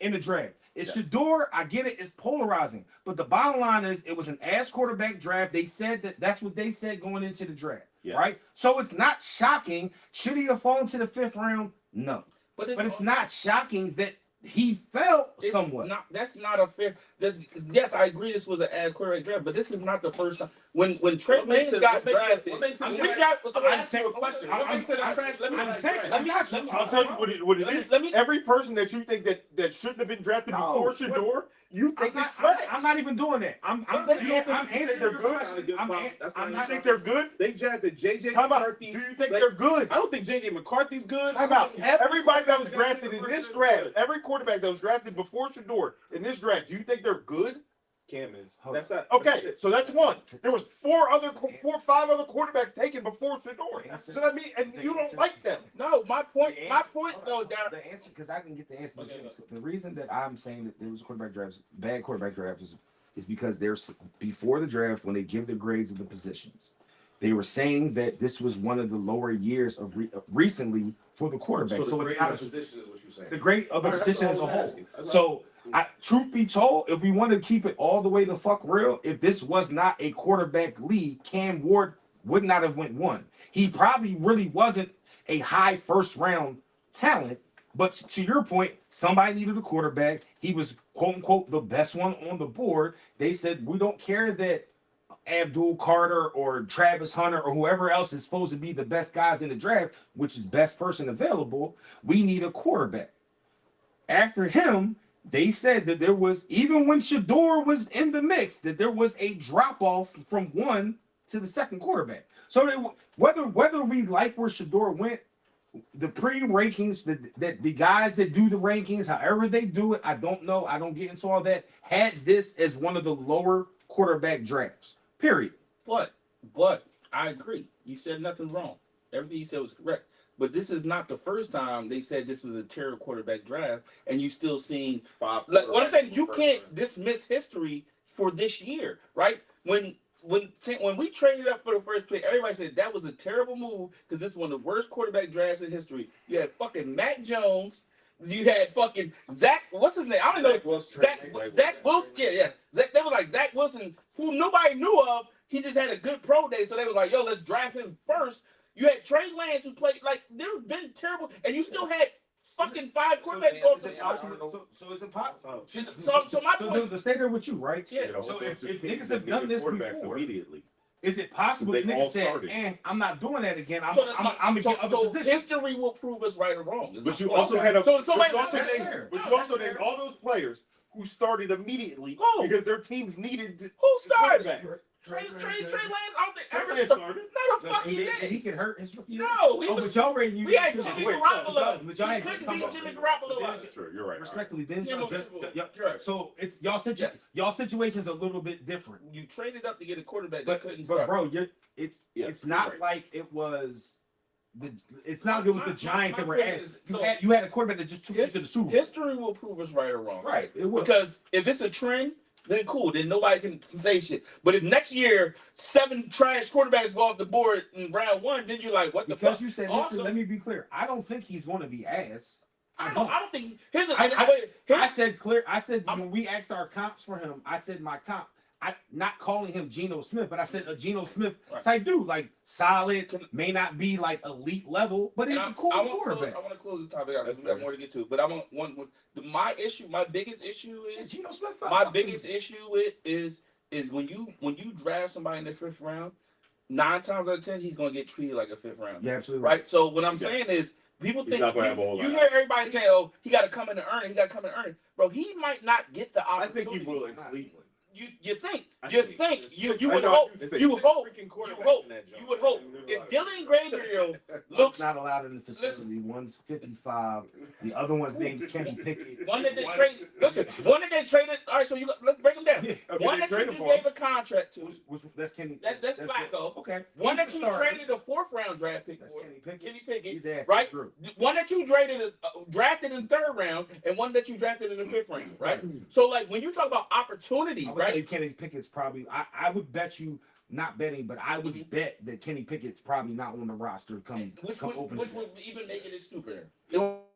in the draft. It's Shadeur, I get it, it's polarizing. But the bottom line is it was an ass quarterback draft. They said that's what they said going into the draft. Yes. Right? So it's not shocking. Should he have fallen to the 5th round? No. But But it's not shocking that he fell It's somewhat. That's not a fair. Yes, I agree. This was an ad quarterback draft, but this is not the first time. When Trent Lance got drafted, What makes it? we What got. I'm asking you a question. I'm- What makes it a trash? Let me. I'm saying, Let me- I'll tell you what it is. Let me. Every person that you think that shouldn't have been drafted No, before Shadeur, you think I'm is not, trash. I'm not even doing that. I'm You don't think answering they're your good? question. I'm You not. think they're good? They drafted JJ How about? Do McCarthy. you think Like, they're good? I don't think JJ McCarthy's good. How about everybody that was Every drafted in this draft? Every quarterback that was drafted before Shadeur in this draft, do you think they're good? Cam is. That's not Okay, so that's one. There was 5 other quarterbacks taken before Shadeur. So that means, and you don't like them. No, my point. My point, though, Darren. The answer, because I can get the answer. To this Okay. is the reason that I'm saying that there was quarterback drafts, bad quarterback drafts, is because there's before the draft when they give the grades of the positions, they were saying that this was one of the lower years of recently for the quarterback. So it's not position is what you're saying. the grade of the All right, that's position all as I a was whole. asking. That's So, truth be told, if we want to keep it all the way the fuck real, if this was not a quarterback league, Cam Ward would not have went 1. He probably really wasn't a high first round talent. But to your point, somebody needed a quarterback. He was quote unquote the best one on the board. They said, we don't care that Abdul Carter or Travis Hunter or whoever else is supposed to be the best guys in the draft, which is best person available. We need a quarterback. after him, they said that there was, even when Shadeur was in the mix, that there was a drop off from one to the second quarterback. So whether we like where Shadeur went, the pre-rankings, that the guys that do the rankings, however they do it, I don't know. I don't get into all that. Had this as one of the lower quarterback drafts. Period. But I agree. You said nothing wrong. Everything you said was correct. But this is not the first time they said this was a terrible quarterback draft, and you still seen Five. like what I'm saying. You first can't round. dismiss history for this year, right? When we traded up for the first pick, everybody said that was a terrible move because this is one of the worst quarterback drafts in history. You had fucking Mac Jones. You had fucking Zach. What's his name? I don't know. Zach Wilson. Yeah. They was like Zach Wilson, who nobody knew of. He just had a good pro day, so they was like, "Yo, let's draft him first." You had Trey Lance, who played like they've been terrible, and you still had fucking 5 quarterbacks going to So it's impossible. So my So point, to stay there with you, right? Yeah. So if niggas have done this before, immediately, is it possible They that all niggas said, started. I'm not doing that again. I'm so that's my- gonna get other so positions. history will prove us right or wrong. is but my you point. also had a. So but wait, you also that's named, fair. but No, you that's also named fair. all those players who started immediately Who? because their teams needed Who started? quarterbacks. Trey Lance, I don't think Trey ever Lance started. started. Not a And fucking he day. could hurt his rookie year. No, he Oh, was. but y'all rating you. We had Wait, Jimmy wait, Garoppolo. but y'all We ain't couldn't come beat up- Jimmy Garoppolo. But then- Sure, you're right. Respectfully, then Yeah, so no, just you're right. so it's y'all situation's a little bit different. You traded up to get a quarterback that But couldn't but start. bro, it's Yeah, it's not right. like it was it's not like it was the Giants that were point ass. is, You so- had a quarterback that just took you to the Super Bowl. History will prove us right or wrong. Right, it will. Because if it's a trend, then cool. Then nobody can say shit. But if next year 7 trash quarterbacks go off the board in round 1, then you're like, what the Because fuck? you said, Also- listen, let me be clear. I don't think he's going to be ass. I don't think. Here's a, I- and- I- wait, here's- I said clear. I said I'm- when we asked our comps for him, I said my comp. I not calling him Geno Smith, but I said a Geno Smith Right. type dude, like solid, may not be like elite level, but he's and a cool I wanna quarterback. I want to close the topic out because That's we got fair. more to get to. But I want my biggest issue Shit, is Geno Smith. my biggest issue with is when you draft somebody in the 5th round, 9 times out of 10 he's gonna get treated like a 5th round. Yeah, absolutely. Right. So what I'm Yeah. saying is people He's think not gonna have a whole you lot. hear everybody say, "Oh, he got to come in and earn it. He got to come in and earn it." Bro, he might not get the I opportunity. think he will in Cleveland. You think I you think think there's you six- you I would know, hope there's you six hope freaking you quarterbacks hope in that you joint. would hope And there's a if lot of- Dylan Gabriel Looks looks not allowed in the facility. One's 55. The other one's name's Kenny Pickett. one that they traded. Listen, one that they traded. All right, so let's break them down. Yeah. Okay, One they that you traded just for him. gave a contract to. Which that's Kenny. That's Flacco. Okay. One He's that the you starter. traded a 4th round draft pick That's for. Kenny Pickett. Kenny Pickett. He's ass right? Drew. One that you drafted in the 3rd round, and one that you drafted in the 5th round, right? So like when you talk about opportunity, I would say right? Kenny Pickett's probably. I would bet you, not betting, but I would bet that Kenny Pickett's probably not on the roster come open. Which would even make it stupider.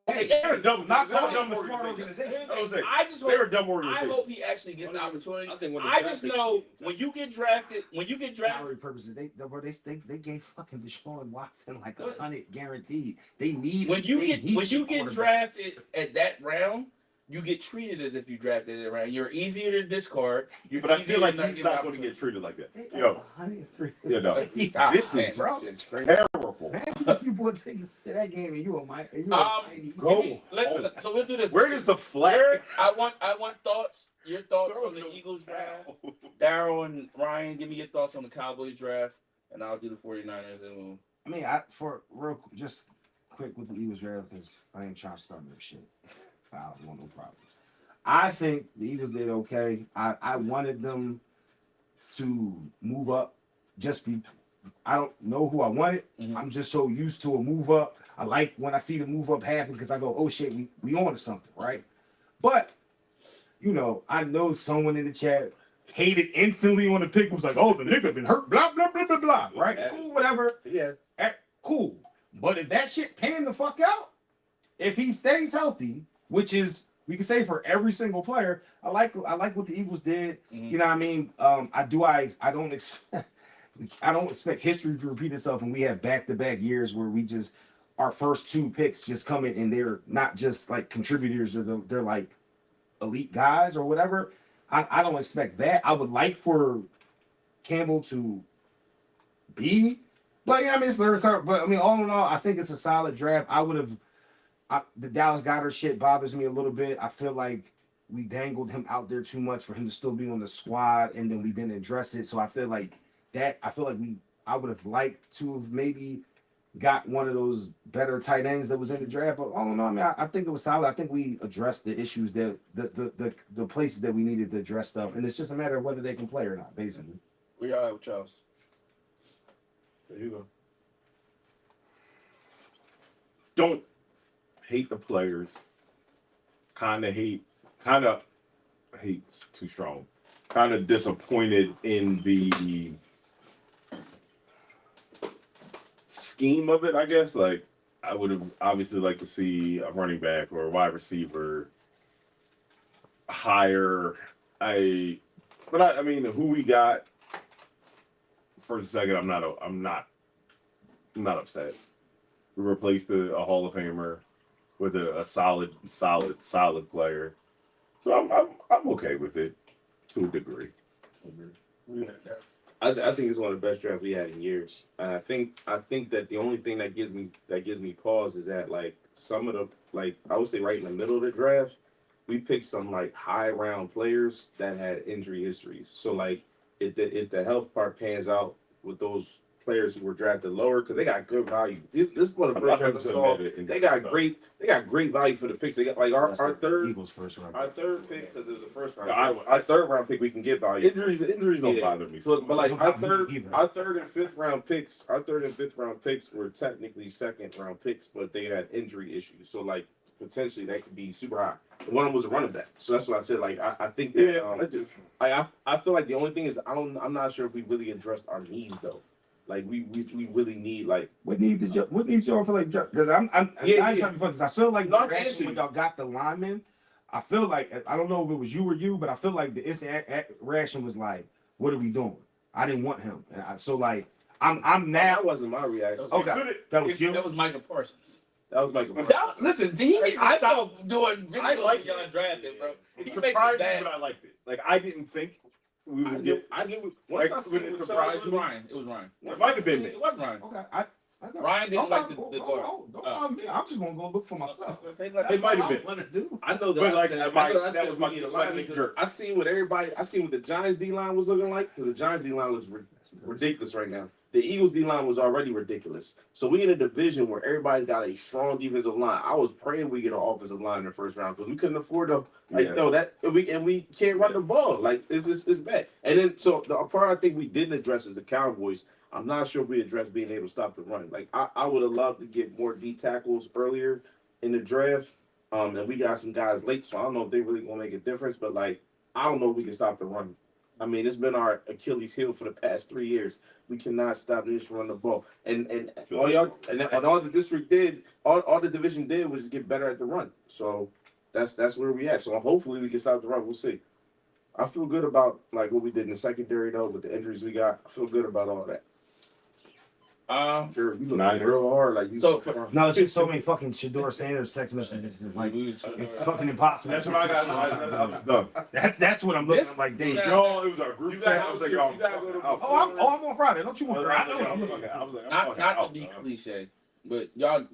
Hey, They're a dumb. not they're a calling dumb him a smart organization. organization. I was saying, I just they're a hope, dumb I organization. hope he actually gets the opportunity. I think when the I draft just picks- know when you get drafted, Salary purposes, they gave fucking Deshaun Watson like What? 100 guaranteed. They need when you they get need quarterbacks. drafted at that round, you get treated as if you drafted it right. You're easier to discard. You're But I easier feel like to he's give not going to opportunity. get treated like that. They got Yo, 100 you know, Ah, this man. is bro. terrible. Man, if you bought tickets to that game and you a mighty, Go. So we'll do this. Where does the flag? Eric, I want thoughts. Your thoughts Throw on the no Eagles draft. foul. Daryl and Ryan, give me your thoughts on the Cowboys draft, and I'll do the 49ers. And I mean, for real just quick with the Eagles draft because I ain't trying to start no shit. I don't want no problems. I think the Eagles did okay. I wanted them to move up. I don't know who I wanted. Mhm. I'm just so used to a move up. I like when I see the move up happen because I go, oh shit, we on to something, right? But I know someone in the chat hated instantly on the pick, was like, oh, the nigga been hurt, blah blah blah blah blah, right? Yes. Cool, whatever. Yeah. Cool. But if that shit pan the fuck out, if he stays healthy, which is we can say for every single player, I like what the Eagles did. Mhm. You know what I mean? I don't expect history to repeat itself, and we have back-to-back years where our first 2 picks just come in and they're not just like contributors, or they're like elite guys or whatever. I don't expect that. I would like for Campbell to be, but yeah, I mean it's learning curve. But I mean, all in all, I think it's a solid draft. I would have The Dallas Goddard shit bothers me a little bit. I feel like we dangled him out there too much for him to still be on the squad, and then we didn't address it. So I feel like I would have liked to have maybe got one of those better tight ends that was in the draft. But I don't know. I mean, I think it was solid. I think we addressed the issues that the places that we needed to address stuff, and it's just a matter of whether they can play or not, basically. We all right with Charles. There you go. Don't hate the players. Kind of hate's too strong. Kind of disappointed in the scheme of it, I guess. Like, I would have obviously liked to see a running back or a wide receiver higher. I mean, who we got first and second, I'm not upset. We replaced a Hall of Famer with a solid player. So I'm okay with it to a degree. I think it's one of the best drafts we had in years. And I think that the only thing that gives me pause is that like some of the like I would say right in the middle of the draft, we picked some like high round players that had injury histories. So like if the health part pans out with those players who were drafted lower, because they got good value. This is one of the first drafts I saw. They got great value for the picks. They got like our third Eagles first round. Our third pick, because it was the first round. Our third round pick, we can get value. Injuries don't bother me. So, but like our Either. third and fifth round picks were technically second round picks, but they had injury issues. So like potentially that could be super high. One of them was a running back. So that's what I said. Like I think that I feel like the only thing is I'm not sure if we really addressed our needs though. Like we really need like What needs y'all feel like? Because I'm trying to be funny because I feel like the reaction when y'all got the lineman, I feel like I don't know if it was you or you, but I feel like the instant reaction was like, "What are we doing?" I didn't want him, and I'm now. That wasn't my reaction. Okay, that was you. That was Michael Parsons. That was Michael Parsons. Listen, I thought doing videos I like y'all drafted, bro. It surprised me, but I liked it. Like I didn't think we would get. Once Like, I seen when it it, surprised It was Ryan. It was Ryan. It might have been me. It was Ryan. Okay, Ryan didn't like the Don't guard. mind me. I'm just gonna go look for my stuff. It That's might have all been. I want to do. I know that. But, like, that was my we need a my line knee because jerk. I seen what the Giants D line was looking like because the Giants D line looks ridiculous right now. The Eagles D line was already ridiculous. So we in a division where everybody's got a strong defensive line. I was praying we get an offensive line in the first round because we couldn't afford to we can't run the ball. Like it's bad. And then so the part I think we didn't address is the Cowboys. I'm not sure if we addressed being able to stop the run. Like I would have loved to get more D tackles earlier in the draft. And we got some guys late, so I don't know if they really gonna make a difference. But like I don't know if we can stop the run. I mean, it's been our Achilles heel for the past 3 years. We cannot stop this run the ball. And all y'all and all the district did, all the division did was just get better at the run. So that's where we at. So hopefully we can stop the run. We'll see. I feel good about like what we did in the secondary though with the injuries we got. I feel good about all that. Sure, you look real hard like you. So No, it's just so many fucking Shadeur Sanders text messages. It's like it's fucking impossible. That's what I got. I was done. That's what I'm looking. I'm like, damn. Yo, it was our group chat. I was like, yo, you gotta go to I'm on Friday. Don't you want? I know. I was like, not to be cliche, but y'all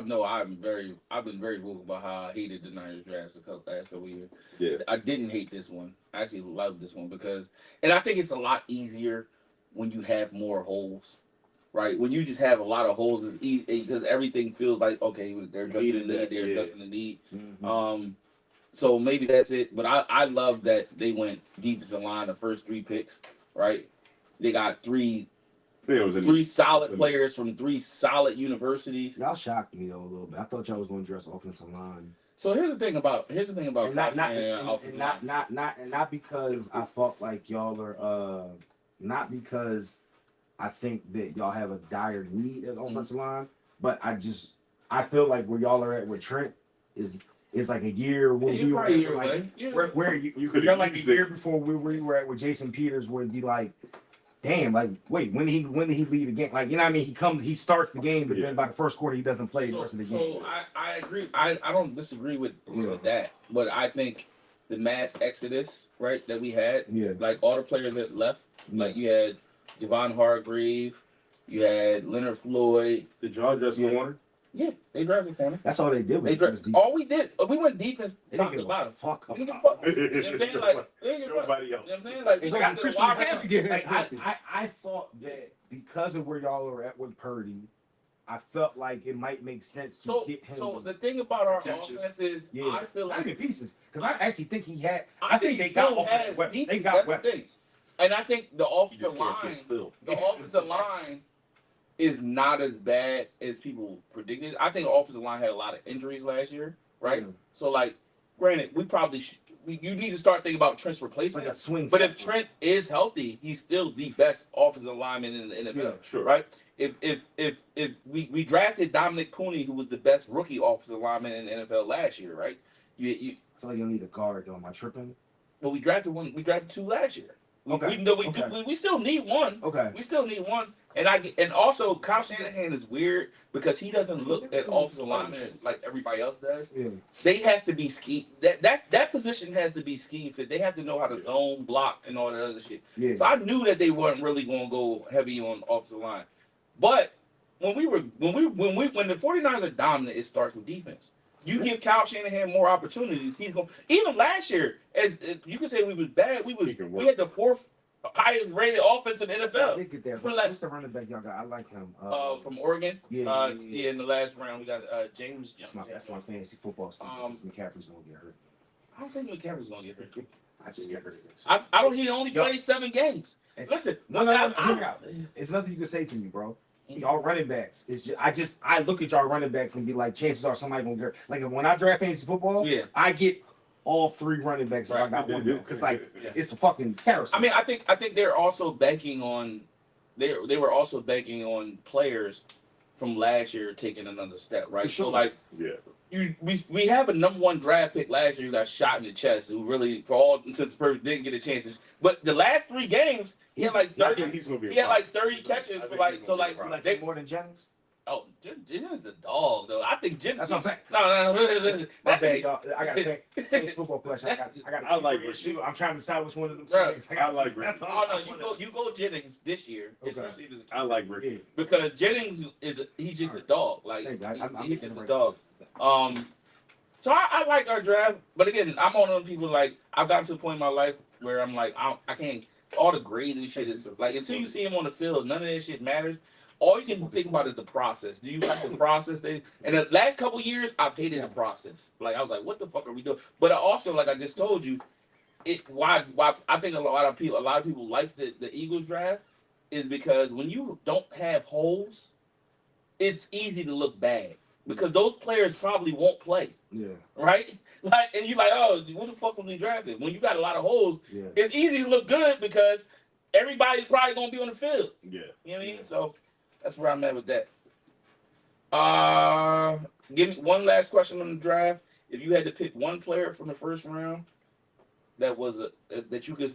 know I've been very vocal about how I hated the Niners draft the last couple years. Yeah. I didn't hate this one. I actually love this one and I think it's a lot easier when you have more holes. Right, when you just have a lot of holes, it's easy because everything feels like okay, they're addressing the need, they're addressing the need. Mm-hmm. So maybe that's it. But I love that they went defensive line the first 3 picks. Right, they got three solid players from 3 solid universities. Y'all shocked me though a little bit. I thought y'all was going to address offensive line. So here's the thing about and not because I thought like y'all are not because I think that y'all have a dire need at offensive line, but I feel like where y'all are at with Trent is like a year where you were where you're like a year before where you were at with Jason Peters, where it'd be like, damn, like wait, when did he lead the game? Like you know what I mean? He starts the game, but then by the first quarter he doesn't play the rest of the game. So I agree. I don't disagree with that, but I think the mass exodus right that we had, like all the players that left, like you had Javon Hargrave, you had Leonard Floyd. Did y'all address Warner? Yeah, they drafted corner. That's all they did. They all we did. We went defense. They Top didn't to give a bottom. fuck They didn't give a about. fuck. You know what I'm saying? Like, they didn't give a fuck. Nobody else. You know what I'm saying? Like, we got the wide receiver. Like, I thought that because of where y'all are at with Purdy, I felt like it might make sense to get him. So the thing about our Contentious. offense is, I feel not like even pieces, because I actually think he had. I think they he got still has weapons. pieces. They got That's the weapons. thing. And I think the You offensive just can't sit line, still. the offensive line is not as bad as people predicted. I think the offensive line had a lot of injuries last year, right? Yeah. So like, granted, we probably you need to start thinking about Trent's It's replacement. like a swing. But if Trent is healthy, he's still the best offensive lineman in the NFL, Yeah, sure. right? If we drafted Dominic Cooney, who was the best rookie offensive lineman in the NFL last year, right? You I feel like you'll need a guard though. Am I tripping? well, we drafted one. We drafted two last year. Okay. Even though Okay. we still need one. Okay. We still need one. And also Kyle Shanahan is weird because he doesn't look at offensive linemen like everybody else does. Yeah. They have to be scheme. That position has to be scheme fit. They have to know how to zone, block, and all that other shit. Yeah. So I knew that they weren't really going to go heavy on offensive line. But when the 49ers are dominant, it starts with defense. You give Kyle Shanahan more opportunities, he's going. Even last year, as you could say we was bad. We had the fourth highest rated offense in the I NFL. did get that. We're like- What's the running back y'all got? I like him. From Oregon. Yeah. In the last round we got James. That's my fantasy football stuff. McCaffrey's gonna get hurt. I don't think McCaffrey's gonna get hurt. I just never. I don't. He only played 7 games. Listen, No. Hear me out. It's nothing you can say to me, bro. Y'all running backs. It's just I look at y'all running backs and be like, chances are somebody gonna get. Like when I draft fantasy football, Yeah. I get all 3 running backs. If I got one because like it's a fucking carousel. I mean, I think they're also banking on. They were also banking on players from last year taking another step, right? For sure. So like, Yeah. we have a number 1 draft pick last year who got shot in the chest, who really for all since didn't get a chance. But the last 3 games, he had like 30. He's gonna be. He had like 30 catches for like so like they more than Jennings. oh Jennings a dog though. I think Jennings. That's what I'm saying. No. My bad, y'all. I got a fantasy football question. I like Rashid. I'm trying to decide which one of them. Bro, I like That's Ricky. all. Oh no, you go Jennings this year, Okay. especially if it's I like Ricky. Yeah. because Jennings he's just a dog. Like Hey, I'm he's getting just a right. dog. So I like our draft, but again, I'm one of them people like I've gotten to the point in my life where I'm like I can't. All the grade and shit is like until you see him on the field, none of that shit matters. All you can think about is the process. Do you like the process? And the last couple years, I've hated the process. Like I was like, what the fuck are we doing? But I also, like I just told you, why I think a lot of people like the Eagles draft is because when you don't have holes, it's easy to look bad because those players probably won't play, Yeah. right? Like, and you're like, oh, what the fuck was we drafted? When you got a lot of holes, Yeah. it's easy to look good because everybody's probably gonna be on the field. Yeah. You know what I mean? So that's where I'm at with that. Give me one last question on the draft. If you had to pick one player from the first round that was that you could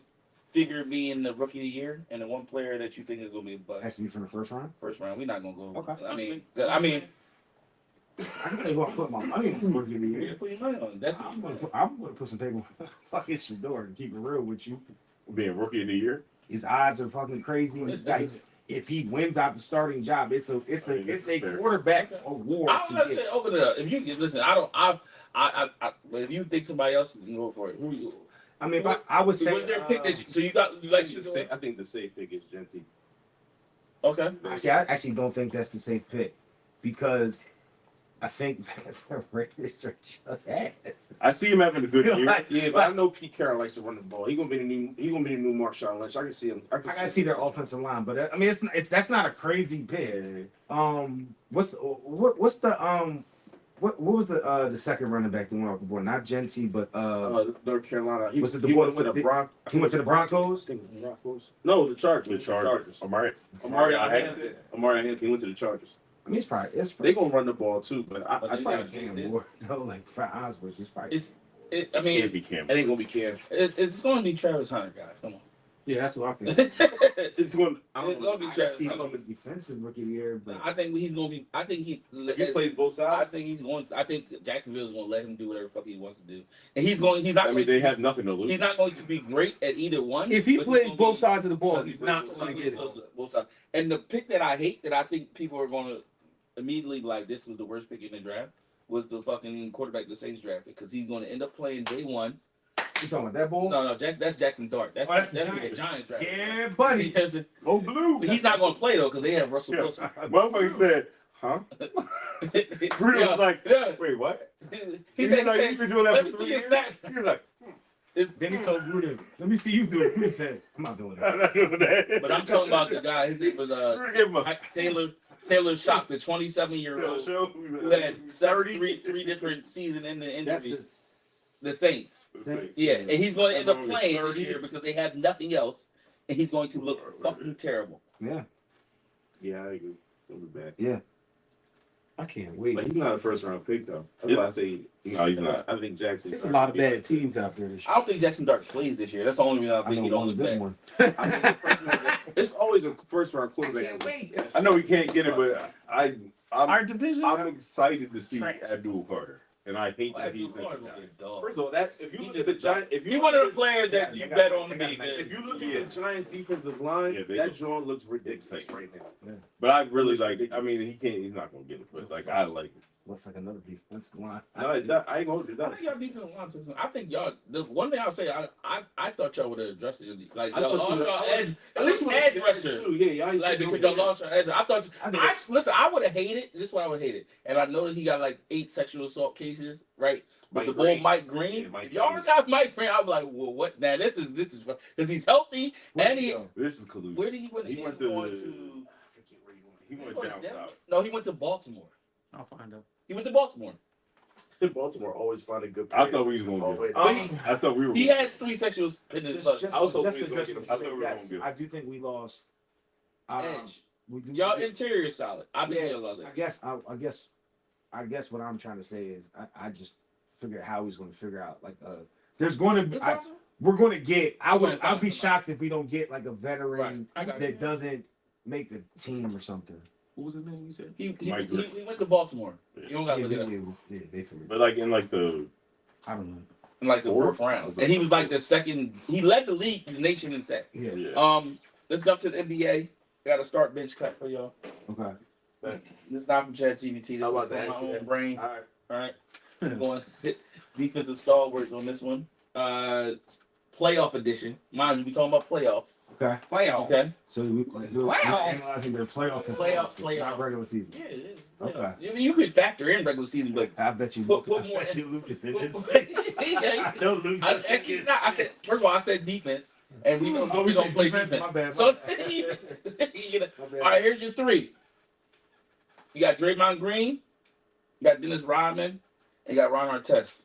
figure being the rookie of the year, and the one player that you think is gonna be a bust. Has to be from the first round. First round, we're not gonna go. Okay. I mean, I can say who I put my money on for the you year. put your money on. That's I'm gonna put some paper. Fucking Shadeur to keep it real with you. Being rookie of the year. His odds are fucking crazy. And if he wins out the starting job, it's a fair. quarterback award. I'm not saying open it up. If you listen, if you think somebody else can go for it, who you? I mean, if I would say. Was there a pick that you like Shadeur? I think the safe pick is Genty. Okay. I actually don't think that's the safe pick because I think the Raiders are just ass. I see him having a good year. Like, Yeah, but I know Pete Carroll likes to run the ball. He's gonna be the new Marshawn Lynch. I can see him. I gotta see their offensive line, but I mean, that's not a crazy pick. What was the second running back that went off the board? Not Genty, but North Carolina. He Was it the he boy went to with the the- Broncos. he went to the Broncos. I think it was the Broncos. No, the Chargers. The Chargers. Amari Hampton. He went to the Chargers. I mean, it's They gonna run the ball too, but That's probably Yeah, Cam Ward though. Like for Osborne, it's probably. I mean, can't be Cam. it ain't gonna be Cam. it's going to be Travis Hunter, guys. Come on. Yeah, that's what I think. It's going. I It's don't gonna know. be Travis. See him as defensive rookie of the year, but I think he's gonna be. I think he plays both I sides. think he's going. I think Jacksonville is going to let him do whatever the fuck he wants to do, and he's going. He's not. I mean, they have nothing to lose. He's not going to be great at either one. If he but he's plays gonna both be- sides of the ball, because he's he not plays going to get it. both sides. And the pick that I hate, that I think people are going to immediately like this was the worst pick in the draft was the fucking quarterback the Saints drafted because he's going to end up playing day one. You talking about that ball? No, that's Jackson Dart. That's Oh, that's the Giants draft. Yeah, buddy. Go blue. He's not going to play though because they have Russell Yeah. Wilson. Motherfucker said, huh? Bruno was like, yeah. wait, what? He's like, like, you've been doing that let for me 3 see his years? stat. He was like, Then he told Bruno, let me see you do it. Bruno said, I'm not doing that. I'm not doing that. But I'm talking about the guy. His name was Bruno gave him a Taylor Shock, the 27-year-old show. who had three different season-ending That's injuries. The Saints. Saints. Yeah, and he's going to end up Only playing this 30. year because they have nothing else, and he's going to look fucking terrible. Yeah. Yeah, I agree. It's gonna be bad. Yeah. I can't wait. But he's not a first round pick though. That's why I say No, he's not. I think Jackson. There's a lot of bad teams out there this I year. don't think Jackson Dart plays this year. That's the only reason I I think know he'd one only good play. one. I think the first round- it's always a first round quarterback. I know he can't get it, but I'm Our division. I'm excited to see Abdul Carter, and I hate that he's in Clark the will be a dog. First of all, that if you He look just at the Giants, if He you one of the look at- players that you bet on to be, man. if you look at Yeah. the Giants defensive line, Yeah, they that go- joint looks ridiculous right now. But I really It's like. ridiculous. I mean, he's not gonna get it, but like I like it. Looks like another defense line. No, I ain't gonna do I that. think y'all defensive line system. I think y'all. The one thing I'll say, I thought y'all would have addressed it. Like I y'all thought lost you- y'all I- edge, at least edge rusher. Yeah, Like because y'all lost your edge. I thought. Listen. I would have hated. This is what I would have hated. And I know that he got like 8 sexual assault cases, right? But Mike the boy Green. Mike Green, Yeah, Mike if y'all Green. got Mike Green, I'm like, well, what? Now this is because he's healthy and he. This is collusion. Where did he went? He went to. going I forget where he went. He went down Denver? south. No, he went to Baltimore. I'll find out. He went to Baltimore. Baltimore always find a good. I thought we was gonna Always. get him. I thought we were. He has 3 sexual in his Just I was hoping to we was gonna address get him. what I you thought said, we were yes, gonna get I do think we lost. edge. We do. Y'all interior is solid. I think Yeah, y'all lost it. I guess what I'm trying to say is I just figured how he's going to figure out like there's going to be we're going to get I'll be shocked if we don't get like a veteran Right. I got you. that doesn't make a team or something. What was his name? You said. He Mike Green. went to Baltimore. Yeah. You don't gotta Yeah, look it up. they figured. But like in like the I don't know. In like the Fourth? 4th round. And he was like the second. He led the league, the nation in sacks. Yeah. yeah. Let's jump to the NBA. Got a start bench cut for y'all. Okay. This is not from ChatGPT. This I is was from my asking own that. brain. All right. All right. Going defensive stalwart on this one. Playoff edition. Mind you, we talking about playoffs. Okay. Playoffs. Okay. So we're analyzing their playoff, not regular season. Yeah, it is. Okay. I mean, you could factor in regular season, but I bet you. Put I more bet in- you Lucas in this. Yeah, No Lucas. actually, not. I said first of all, I said defense, and we Oh, don't said play defense? defense. My bad, So, my you know, My bad. all right, here's your 3. You got Draymond Green, you got Dennis Rodman, and you got Ron Artest.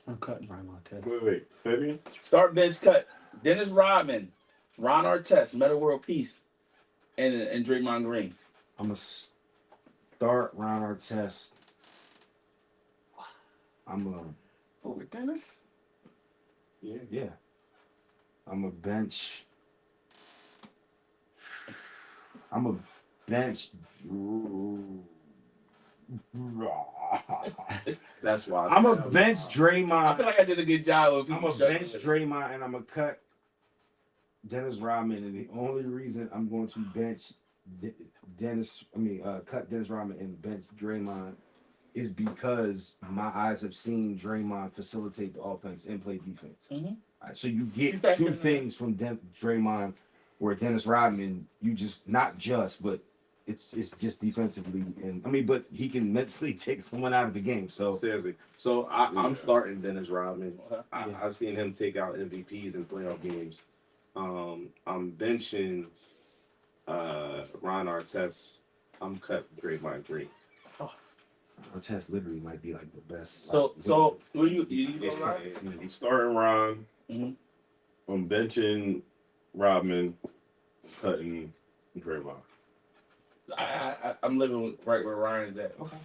I'm cutting Ryan Artest. Wait. Say it again? Start bench cut. Dennis Rodman, Ron Artest, Meta World Peace, and Draymond Green. I'm gonna start Ron Artest. I'm a Over Dennis? yeah. I'm a bench. I'm a bench. That's why. I'm a bench I Draymond. feel like I did a good job with I'm people. a bench Draymond, and I'm gonna cut Dennis Rodman. And the only reason I'm going to bench cut Dennis Rodman and bench Draymond is because my eyes have seen Draymond facilitate the offense and play defense. Mhm. All right, so you get You factor two in that. things from Draymond, where Dennis Rodman, you just not just, but it's just defensively, and I mean, but he can mentally take someone out of the game. So Seriously. So I'm Yeah. starting Dennis Rodman. Okay. I've seen him take out MVPs in playoff games. I'm benching Ron Artest. I'm cut Draymond Green. Artest literally might be like the best. So who you It's go Ron? fine. I'm starting Ron. Mhm. I'm benching Rodman, cutting Draymond. I'm living right where Ryan's at. Okay.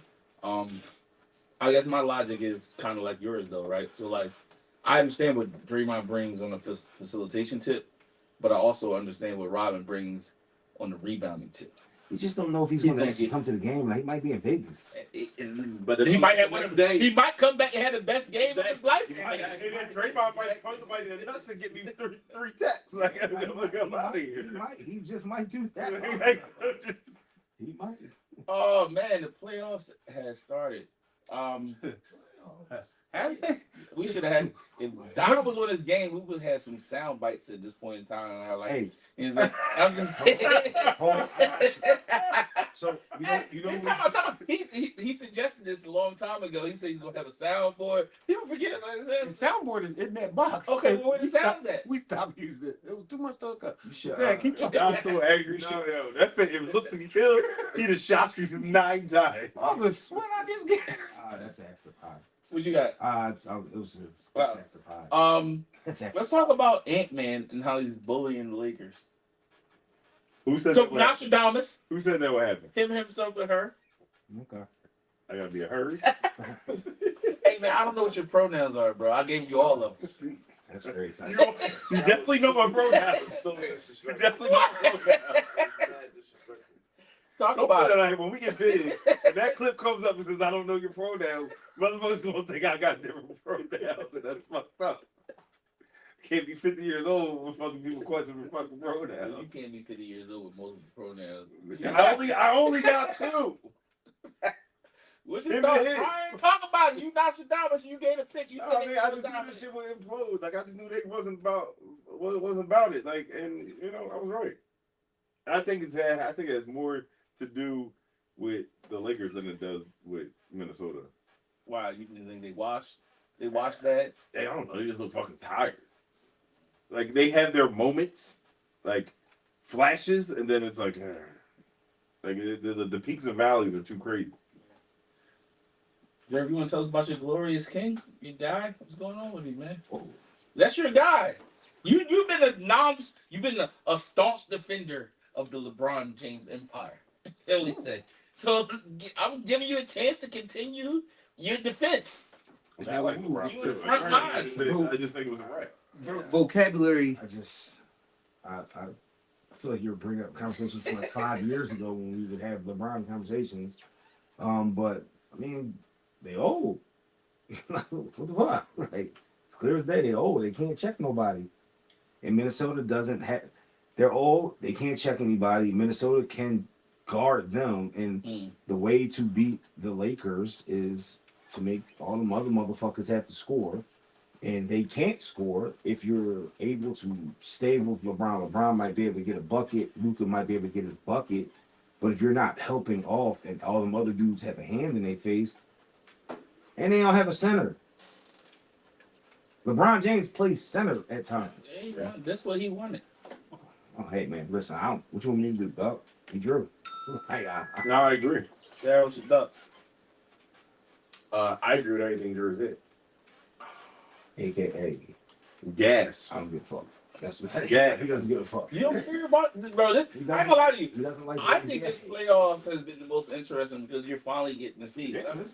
I guess my logic is kind of like yours though, right? So like, I understand what Draymond brings on the facilitation tip, but I also understand what Robin brings on the rebounding tip. You just don't know if he's going to actually come to the game. Like, he might be in Vegas. But He might have one of day. He might come back and have the best game of his life. And then Draymond might punch somebody in the nuts and get me three texts. Like, I'm out of here. He just might do that. He might. Oh man, the playoffs has started. We should have had. If Don was on his game, we would have some sound bites at this point in time. And I like, Hey, like, I'm just. so you know He suggested this a long time ago. He said he's gonna have a soundboard. People forget. The soundboard is in that box. Okay, well, where the sounds at? We stopped using it. It was too much to hook up. You should, Yeah, keep talking. I'm so angry now. Yo, that fit, if it looks like he killed, he'd have shot you 9 times. All the sweat I just get. that's after pie. What you got? It was Wow. after pie. That's after. Let's talk about Ant-Man and how he's bullying the Lakers. Who said So that would happen? Nostradamus, Who said that would happen? him, himself, and her. Okay. I gotta be a hers. Hey man, I don't know what your pronouns are, bro. I gave you all of them. That's very exciting. You definitely know my pronouns. You definitely know my pronouns. Talk Don't about put it. that out when we get big, and that clip comes up and says, I don't know your pronouns, motherfuckers gonna think I got different pronouns, and that's fucked up. Can't be 50 years old when fucking people question the fucking You pronouns. can't be 50 years old with multiple pronouns. I only got 2. What's Him your thoughts, and his. Brian? Talk about it. You Nostradamus. You gave a pick. You I said mean, I just knew this shit would implode. Like, I just knew they wasn't about it. Like, and you know, I was right. I think it has more to do with the Lakers than it does with Minnesota. Why? You think they washed? They washed that? I don't know. They just look fucking tired. Like, they have their moments, like flashes, and then it's like the peaks and valleys are too crazy. Jerry, you want to tell us about your glorious king, your guy? What's going on with you, man? That's your guy. You've been a staunch defender of the LeBron James empire. At least say. So I'm giving you a chance to continue your defense. I like LeBron You too. in the front lines. I just think it was right. Vocabulary. I feel like you were bringing up conversations from like 5 years ago when we would have LeBron conversations. But I mean, they old. What the fuck? Like, it's clear as day. They old. They can't check nobody. And Minnesota doesn't have. They're old. They can't check anybody. Minnesota can guard them, and the way to beat the Lakers is to make all them other motherfuckers have to score. And they can't score if you're able to stay with LeBron. LeBron might be able to get a bucket. Luka might be able to get his bucket. But if you're not helping off and all them other dudes have a hand in their face, and they don't have a center. LeBron James plays center at times. Yeah, that's what he wanted. Oh, hey, man, listen, what you want me to do, dog? He drew. No, I agree. Daryl's your ducks. I agree with everything Drew said. AKA, Gas. I don't give a fuck. That's what Yes. He doesn't give a fuck. You don't care about this, bro. I ain't gonna lie to you. He doesn't like I think this playoffs has been the most interesting because you're finally getting to see. Yeah, I'm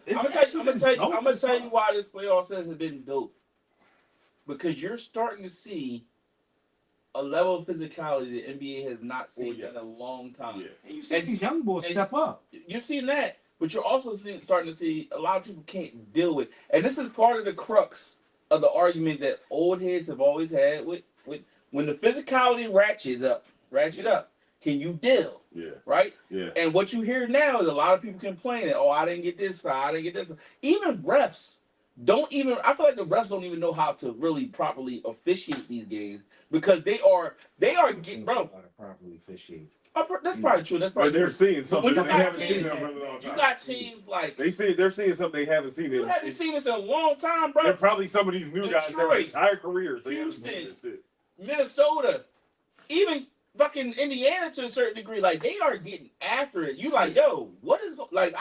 gonna tell you why this playoffs has been dope. Because you're starting to see a level of physicality the NBA has not seen in a long time. Yeah. You see these young boys step up. You're seeing that, but you're also starting to see a lot of people can't deal with. And this is part of the crux of the argument that old heads have always had with when the physicality ratchet up, can you deal? Yeah. Right? Yeah. And what you hear now is a lot of people complaining, oh, I didn't get this far, I didn't get this far. Even refs I feel like the refs don't even know how to really properly officiate these games because they are getting, bro. Properly officiate. That's probably true. That's But probably they're true. seeing something When you they got haven't seen teams- in a really long time. You got teams like They're seeing something they haven't seen. you haven't seen this in a long time, bro. They're probably some of these new guys their Detroit, entire careers. They haven't Houston, seen this shit. Minnesota, even fucking Indiana to a certain degree, like they are getting after it. You like, yo, what is like?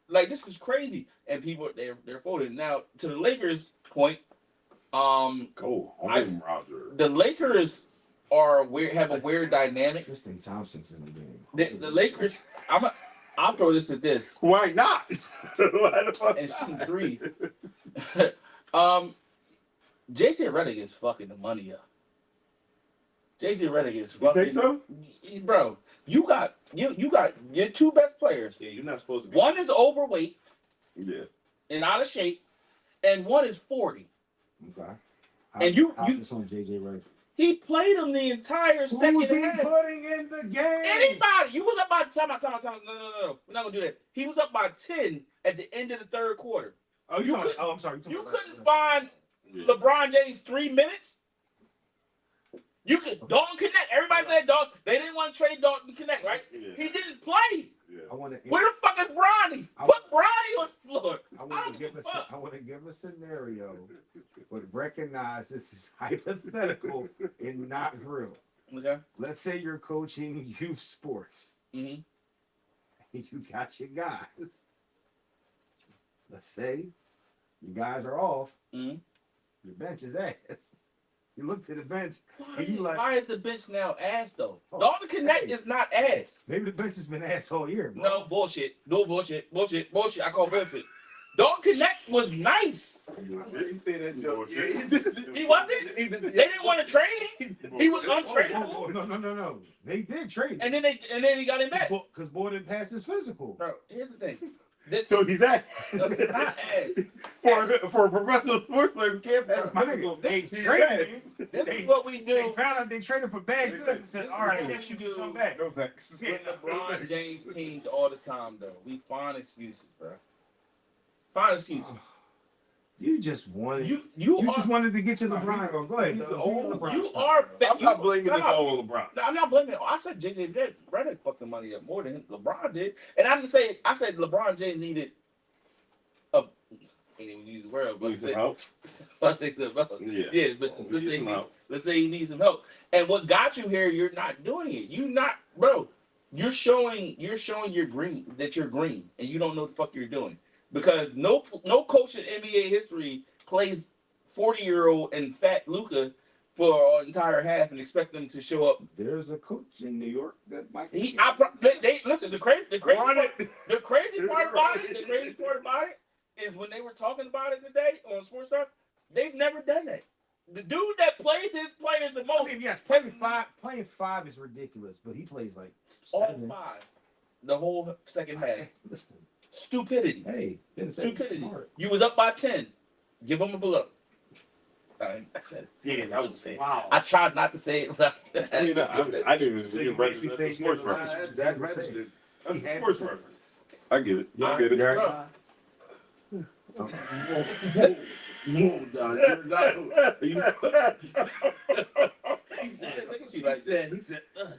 Like this is crazy, and people they're folding now. To the Lakers' point, Go home, Roger. the Lakers have a weird dynamic. Tristan Thompson's in the game. The Lakers, I'll throw this at this Why not? Why the fuck and not? shooting threes. JJ Redick is fucking the money up. JJ Redick is You think so? Bro, you got your two best players. Yeah, you're not supposed to. One is overweight Yeah. and out of shape, and one is 40. Okay. And you this on JJ Redick. he played him the entire Who second was he half. putting in the game? Anybody, you was up by time. No. We're not gonna do that. He was up by 10 at the end of the third quarter. Oh, You I'm sorry. You couldn't find Yeah. LeBron James 3 minutes. You could Dalton Connect. Everybody said Dalton. They didn't want to trade Dalton Connect, right? Yeah. He didn't play. Yeah. I want to. Where the fuck is Bronny? Put Bronny on the floor. I I want don't to give give a a. fuck. I want to give a scenario, but recognize this is hypothetical and not real. Okay. Let's say you're coaching youth sports. Mm-hmm. You got your guys. Let's say you guys are off. Mm-hmm. Your bench is ass. You look to the bench and you like, Why is the bench now ass though? Oh, Dalton Connect hey. is not ass. maybe the bench has been ass all year. Bro. No bullshit. No bullshit. I call bullshit. Dalton Connect was nice. He said that joke. He wasn't. They didn't want to trade him. He was untradeable. No. They did trade him. And then he got him back. Because boy didn't pass his physical. Bro, here's the thing. This So he's at not ass. for a professional sports player who can't pass My physical. nigga, they he's traded ass. him. This They- is what we They do. found out they traded for bags. This And is- said, this all is right, what next you you can do. come back. No thanks. With LeBron James teams all the time, though. We find excuses, bro. Find excuses. You just wanted. You You are just wanted to get your LeBron. Go ahead. he's dog. old. Give me LeBron you stuff. are. I'm not blaming this No, all on LeBron. no, I'm not blaming it. I said JJ Redick fucked the money up more than him. LeBron did, and I didn't say. I said LeBron James needed a. I didn't even use the word, but I Need some said, help? I say some help. Yeah. Yeah, but We let's need say, some help. let's say he needs some help. And what got you here, you're not doing it. You not, bro. You're showing you're green, that you're green, and you don't know what the fuck you're doing. Because no coach in NBA history plays 40-year-old and fat Luka for an entire half and expect them to show up. There's a coach in New York that might. They listen. The crazy part about it is when they were talking about it today on Sports Star, they've never done that. The dude that plays his players the most, I mean, yes, Playing five is ridiculous, but he plays like all 7. 5, the whole second half. Listen, Stupidity. hey, didn't say Stupidity. smart. You was up by 10. Give them a blow. I said it. Yeah, I would say it. Wow. I tried not to say it. But I mean, I didn't even So get you registered. basically That's say a sports you know, reference. that registered. That's He a had sports to say it. reference. I get it. You I get it. alright? Bro, he said, look at you like He said, ugh.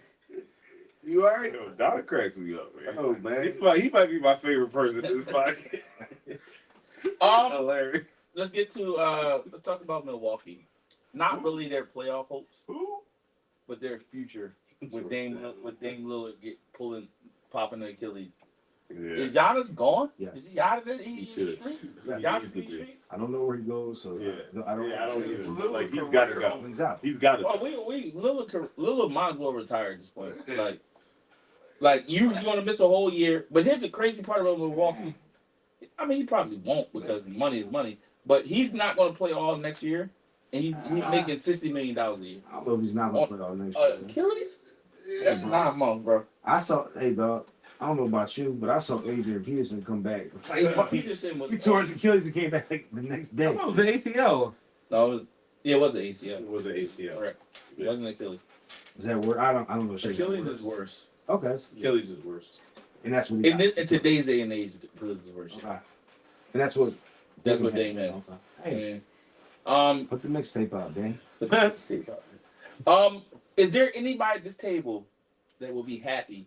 you all right? Yo, Don cracks me up, man. Oh, man. He might be my favorite person in this podcast. Hilarious. Let's get to let's talk about Milwaukee. Not really their playoff hopes, Who? but their future with Dame Lillard popping the Achilles. Yeah. Is Giannis gone? Yes. Is he out of the He should. streets? Yeah, he Giannis needs to in the be. streets? I don't know where he goes, so Yeah. I don't. Yeah, I don't It's either. Lillard Like, he's got to career. go. He's out. He's got to Oh, go. Lillard might as well retire at this point. Like you're gonna miss a whole year. But here's the crazy part about Milwaukee. I mean, he probably won't because money is money. But he's not gonna play all next year, and he's making $60 million a year. I don't know if he's not gonna play all next year. Achilles? That's 9 months, bro. I saw. Hey, dog. I don't know about you, but I saw Adrian Peterson come back. Peterson was. He tore his Achilles and came back like, the next day. That was the ACL. No, it was an ACL. It was an ACL. Correct. It wasn't Achilles. Is that word? I don't know. Shit. Achilles is worse. Okay. Achilles is worse. And that's what he got. In today's day and age, Achilles is worse. Okay. And that's what. Dame had. Okay. Hey, Yeah. put the mixtape out, Dame. Is there anybody at this table that will be happy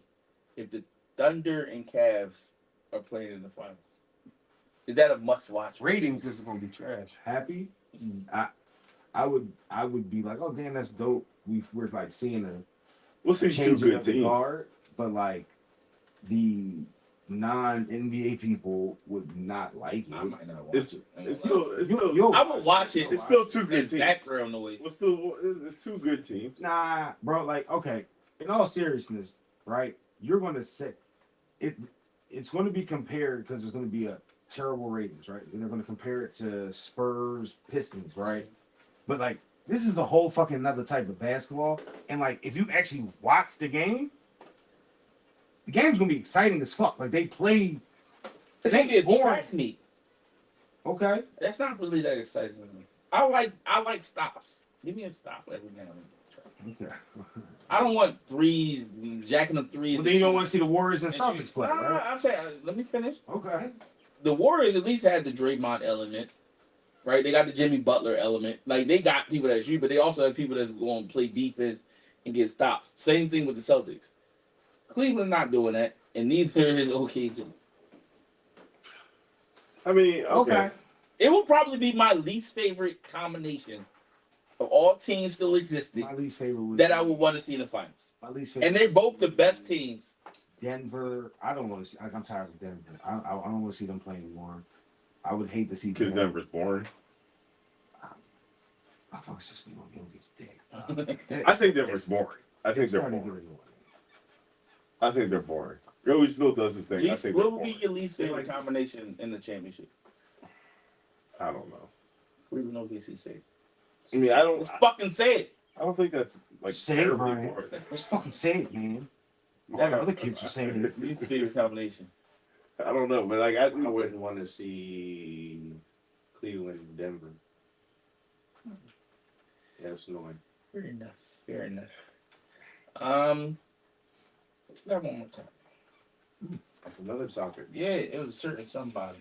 if the Thunder and Cavs are playing in the final? Is that a must watch? Ratings is gonna be trash. Happy? I would be like, oh damn, that's dope. We're like seeing a We'll see two changing good of the teams. guard, but like the non-NBA people would not like I it. might not watch It's it. it's still I would watch it. it's still two good It's teams. background noise. It's still it's two good teams. Nah, bro. Like, okay. In all seriousness, right? You're going to say it. It's going to be compared because there's going to be a terrible ratings, right? And they're going to compare it to Spurs, Pistons, right? But like this is a whole fucking another type of basketball. And like, if you actually watch the game's gonna be exciting as fuck. Like they play. It's gonna be a track meet. Okay. That's not really that exciting to me. I like stops. Give me a stop every now and then. Okay. I don't want threes, jacking up threes. Well, then you don't want to see the Warriors and and Celtics shoot. play, No, right? I'm saying, let me finish. Okay. The Warriors at least had the Draymond element, right? They got the Jimmy Butler element. Like, they got people that shoot, but they also have people that's going to play defense and get stops. Same thing with the Celtics. Cleveland not doing that, and neither is OKC. I mean, okay. It will probably be my least favorite combination of all teams still existing My least favorite was that I would want to see in the finals. My least favorite. And they're both the best teams. Denver. I don't want to see. Like, I'm tired of Denver. I don't want to see them play anymore. I would hate to see Because Denver's boring. I fuck just me on Jokic's dick. I think Denver's boring. I think they're starting to boring. get annoying. I think they're boring. Joey still does his thing. I think What they're would be boring. your least favorite combination in the championship? I don't know. Cleveland OKC say. I mean, Let's fucking say it. I don't think that's like Say it, terribly Ryan. boring. Let's fucking say it, man. All the other kids are saying it. Least favorite combination. I don't know, but like I wouldn't want to see Cleveland and Denver. Yeah, it's annoying. Fair enough. Fair enough. That one more time. Another topic. Yeah, it was a certain somebody.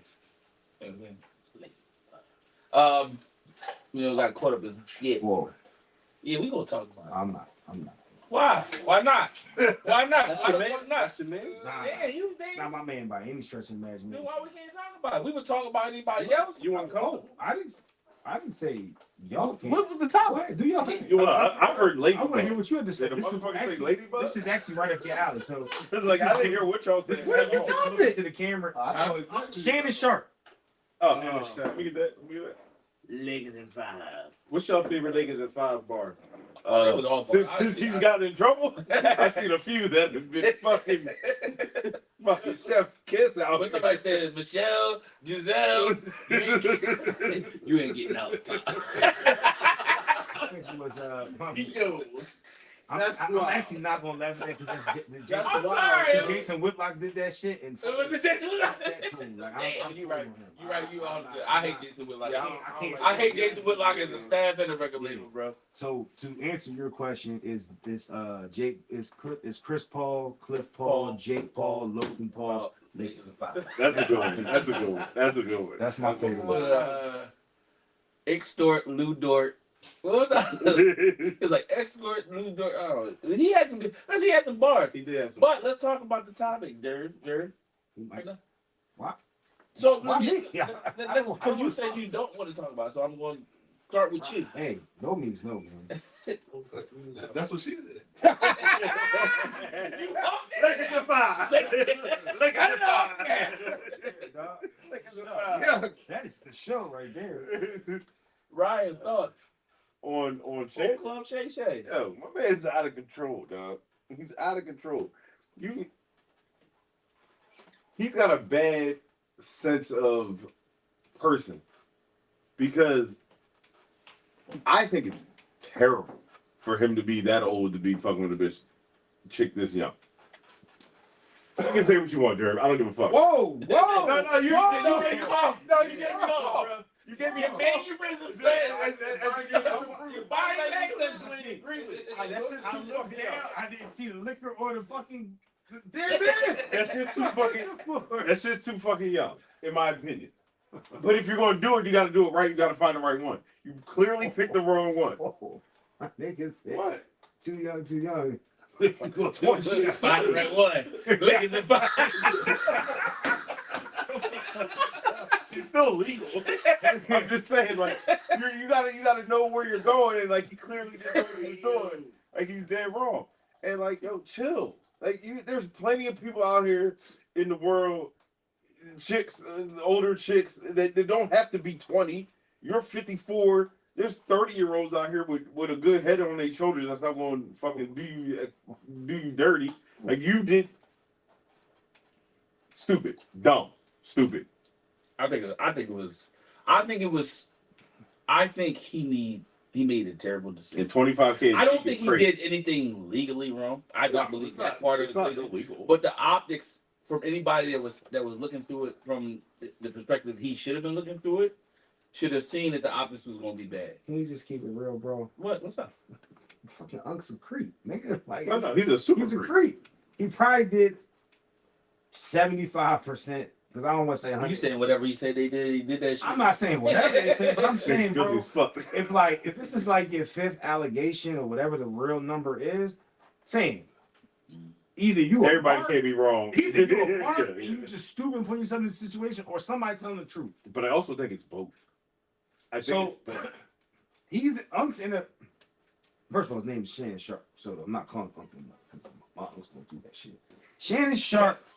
Got caught up in shit. Whoa. Yeah, we gonna talk about it. I'm not. Why? Why not? Why not? That's Why your the man. fuck not? That's your man. Nah, Yeah, you think? not my man by any stretch of Then imagination. why we can't talk about it? We would talk about anybody else. You uncomfortable? I didn't say y'all can't. What was the topic? Go ahead, do y'all thing. You know, I heard I want to hear Ladybug. what you had to say. Did the This is, motherfucker say actually, Ladybug? this is actually right up your alley. So It's like I didn't hear what y'all said. what are you talking to the camera? Shannon Sharp. Oh, let me get that. Let me get that. Lakers in 5. What's your favorite Lakers in 5 bar? It was awful. Since he's gotten in trouble, I've seen a few that have been fucking chef's kiss out. When somebody said Michelle, Giselle, you ain't getting out. I think it was Yo, I'm actually not gonna laugh at that because That's wild. Jason Whitlock did that shit and It was a Jason Whitlock. that cool. Like, Damn, you right. You right. You on to. I I hate Jason Whitlock. Yeah, I hate Jason Whitlock as a staff and a record label, bro. So to answer your question, is this Chris Paul, Cliff Paul, Jake Paul, Logan Paul, Lakers in 5. That's a good one. That's a good one. That's a good one. That's my favorite But one. Extort, Lou Dort. What was that? It was like Escort, Lou Dort. Oh, he had some good. He had some bars. he did have some. But let's talk about the topic, Dirk. What? So Why me? Yeah. because you said you don't want to talk about it, so I'm going to start with you. Hey, no means no, man. That's what she said. Lakers in 5. Lakers in 5. Yeah, that is the show right there. Ryan, thoughts? On Shay. Old Club Shay Shay. Yo, my man's out of control, dog. He's out of control. He's got a bad sense of person because I think it's terrible for him to be that old to be fucking with a bitch chick this young. You can say what you want, Jeremy. I don't give a fuck. Whoa, whoa! No, you gave me off. No, you gave me off. bro. You gave me Your off. mannerism said your body language agree with it. That's just too fucking young. I didn't see the liquor or the fucking. There it is. That's just too fucking young, in my opinion. But if you're gonna do it, you gotta do it right. You gotta find the right one. You clearly picked the wrong one. Oh, my nigga said What? too young, too young. Find the right one. Lakers in 5. It's still legal. I'm just saying, like, you gotta know where you're going, and like he clearly didn't know what he was doing. Like he's dead wrong. And like, yo, chill. Like there's plenty of people out here in the world, chicks, older chicks that don't have to be 20. You're 54. There's 30-year-olds out here with a good head on their shoulders that's not going to fucking do you dirty. Like you did. Stupid, dumb, stupid. I think he need He made a terrible decision. And 25K. I don't think he crazy. did anything legally wrong. I don't believe It's that not- part of it's the not equation. illegal. But the optics from anybody that was looking through it from the perspective he should have been looking through it, should have seen that the optics was going to be bad. Can we just keep it real, bro? What's up? Fucking Unc's a creep, nigga. Like, No, he's a super he's a freak. creep. He probably did 75%. Because I don't want to say 100. You saying whatever he said they did, he did that shit. I'm not saying whatever they said, but I'm saying, Because bro, he's fucked. if this is like your 5th allegation or whatever the real number is, fam, either you Everybody are can't be wrong. either you a mark Yeah, and yeah. you just stupid and putting yourself in a situation, or somebody telling the truth. But I also think it's both. I think it's So both. he's Unc's in a. First of all, his name is Shannon Sharp, so I'm not calling Unc because my uncles don't do that shit. Shannon Sharp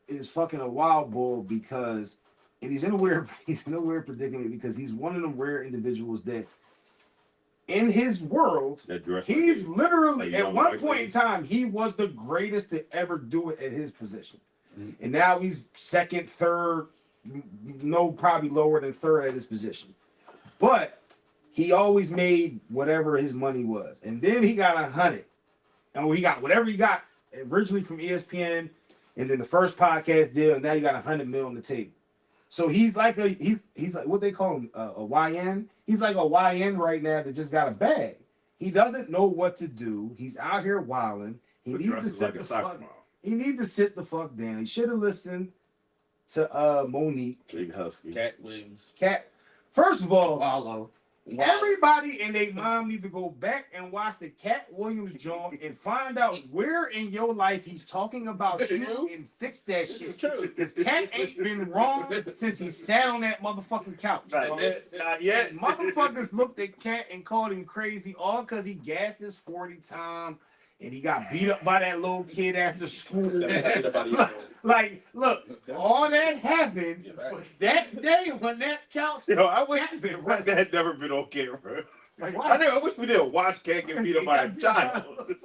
is fucking a wild bull because, and he's in a weird predicament because he's one of them rare individuals that, in his world, That dress. he's like literally Like at young one white point lady. in time he was the greatest to ever do it at his position, Mhm. and now he's second, third, no, probably lower than third at his position, but he always made whatever his money was, and then he got 100, and he got whatever he got originally from ESPN, and then the first podcast deal, and now you got 100 mil on the table. So he's like he's like what they call him a YN. He's like a YN right now that just got a bag. He doesn't know what to do. He's out here wilding. He But needs to dresses sit like the a soccer fuck. mom. He needs to sit the fuck down. He should have listened to Monique. Big husky. Cat Williams. Cat. First of all, Follow. everybody and their mom need to go back and watch the Cat Williams joint and find out where in your life he's talking about you and fix that This shit. is true. Because Cat ain't been wrong since he sat on that motherfucking couch. Bro. Not yet. And motherfuckers looked at Cat and called him crazy all because he gassed his 40 time and he got beat up by that little kid after school. Like, look, all that happened, but that day when that couch Yo, I wish Cat been that had never been on camera. like, I wish we didn't watch Cat get beat up by a child.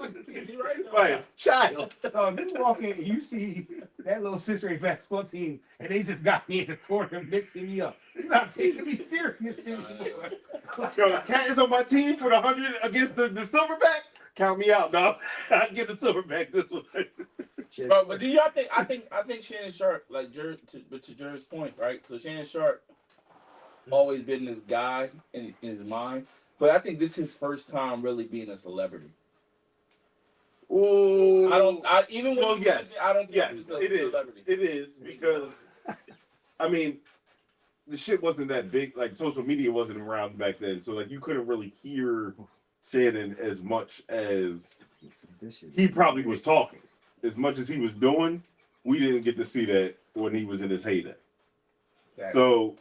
By a child. You walk in, you see that little 6th-grade basketball team, and they just got me in the corner mixing me up. You're not taking me serious anymore. Yo, Cat is on my team for the 100 against the Silverback. Count me out, dog. I get the Silverback this one. But do y'all think? I think Shannon Sharp, like to Jer's point, right? So Shannon Sharp always been this guy in his mind, but I think this is his first time really being a celebrity. Oh, I don't. Even when Well, yes, I don't think yes, he's a it is. celebrity. It is because, I mean, the shit wasn't that big. Like social media wasn't around back then, so like you couldn't really hear Shannon as much as he probably was talking. As much as he was doing, we didn't get to see that when he was in his heyday. So,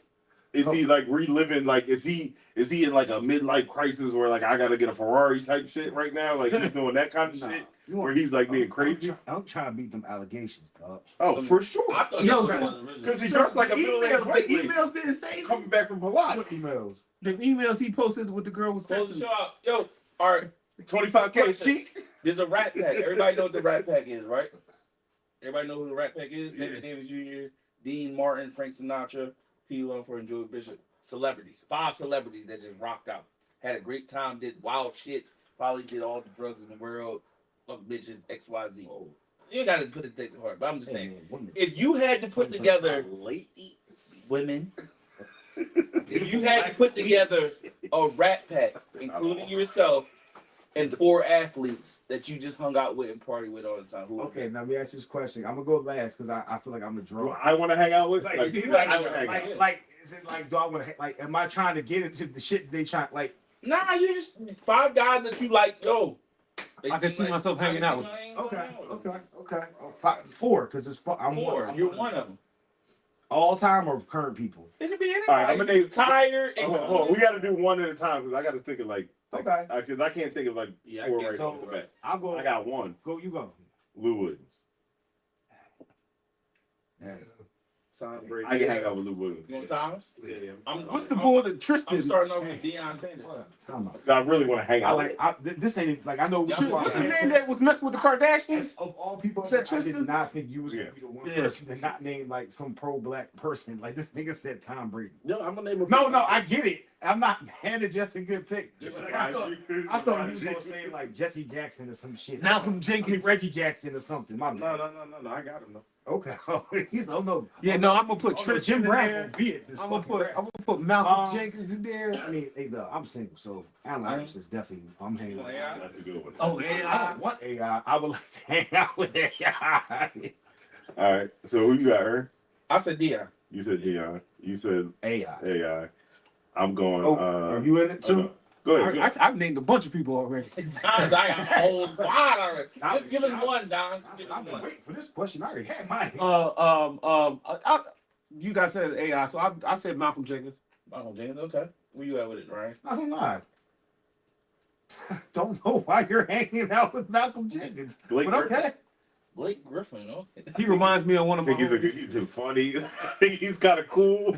is he like reliving? Like, is he in like a midlife crisis where like I gotta get a Ferrari type shit right now? Like he's doing that kind of shit where he's like being crazy. I'm trying to beat them allegations, dog. Oh, for sure. I thought Yo, this was original. Because he dressed like a middle-aged white lady emails didn't say that. coming back from Pilates. What emails? The emails he posted with the girl was Close the texting. show out. Yo, all right. 25K cheat. There's a Rat Pack. Everybody know what the Rat Pack is, right? Everybody know who the Rat Pack is? Yeah. David Davis Jr., Dean Martin, Frank Sinatra, P. Lumford, and Joey Bishop. Celebrities. 5 celebrities that just rocked out. Had a great time, did wild shit. Probably did all the drugs in the world. Fuck bitches, XYZ. You ain't got to put it that hard, but I'm just saying. If you had to put together women, if you had to put together a Rat Pack, including yourself, and 4 athletes that you just hung out with and party with all the time, who? Okay, now let me ask you this question. I'm gonna go last because I feel like I'm a Who draw. I want to hang out with. Like, Like, is I would hang out. like, is it like, do I want to, like, am I trying to get into the shit they trying, like, Nah, you just 5 guys that you like. Yo, they I can seem see myself hanging out with. okay. Oh, 4, because it's, I'm 4. I'm You're one of them. All time or current people? It could be anybody. All right, I'm gonna name. Tired. Hold on, we got to do one at a time because I got to think of like. Okay. Because I can't think of like Yeah, I 4 guess right so. off the bat. I'll go. I got one. Go, you go. Lou Williams. Tom Brady. I can hang out with Lou Williams. You want Thomas? Yeah. What's the bull that I'm Tristan? starting off with Deion Sanders. Time out. I really want to hang out. This ain't like I know. Yeah, you What's the are- name that was messing with the Kardashians? Of all people, Was that I Tristan? did not think you was gonna be the one Yeah. person to not name like some pro-black person. Like this nigga said Tom Brady. No, I'm gonna name a. No, I get it. I'm not mad at Jesse. Good pick. Just Like, I thought he was gonna say like Jesse Jackson or some shit. Malcolm I mean, Jenkins. Reggie Jackson or something. My No, bad. no. I got him though. Okay. He's no. Yeah, no, I'm gonna put Oh, no, Tristan Jim in Brown there. will be it. This I'm gonna fucking rap. put Malcolm Um, Jenkins in there. I mean, hey, look, I'm single, so Allen Iverson is definitely. I'm hanging out. Yeah. That's a good one. Oh, I yeah. don't want AI. I would like to hang out with AI. All right. So who you got, her? I said Deion. You said Deion. You said AI. AI. I'm going. Oh, are you in it too? Go ahead. I've named a bunch of people already. I got a whole lot already. Let's give us one, Don. Give us I've been one. waiting for this question. I already had mine. You guys said AI, so I said Malcolm Jenkins. Malcolm Jenkins, okay. Where you at with it, Ryan? I don't know. Don't know why you're hanging out with Malcolm Jenkins. Blake But okay. Blake Griffin, okay. He reminds me of one I of my. think he's funny. I think he's kind of cool.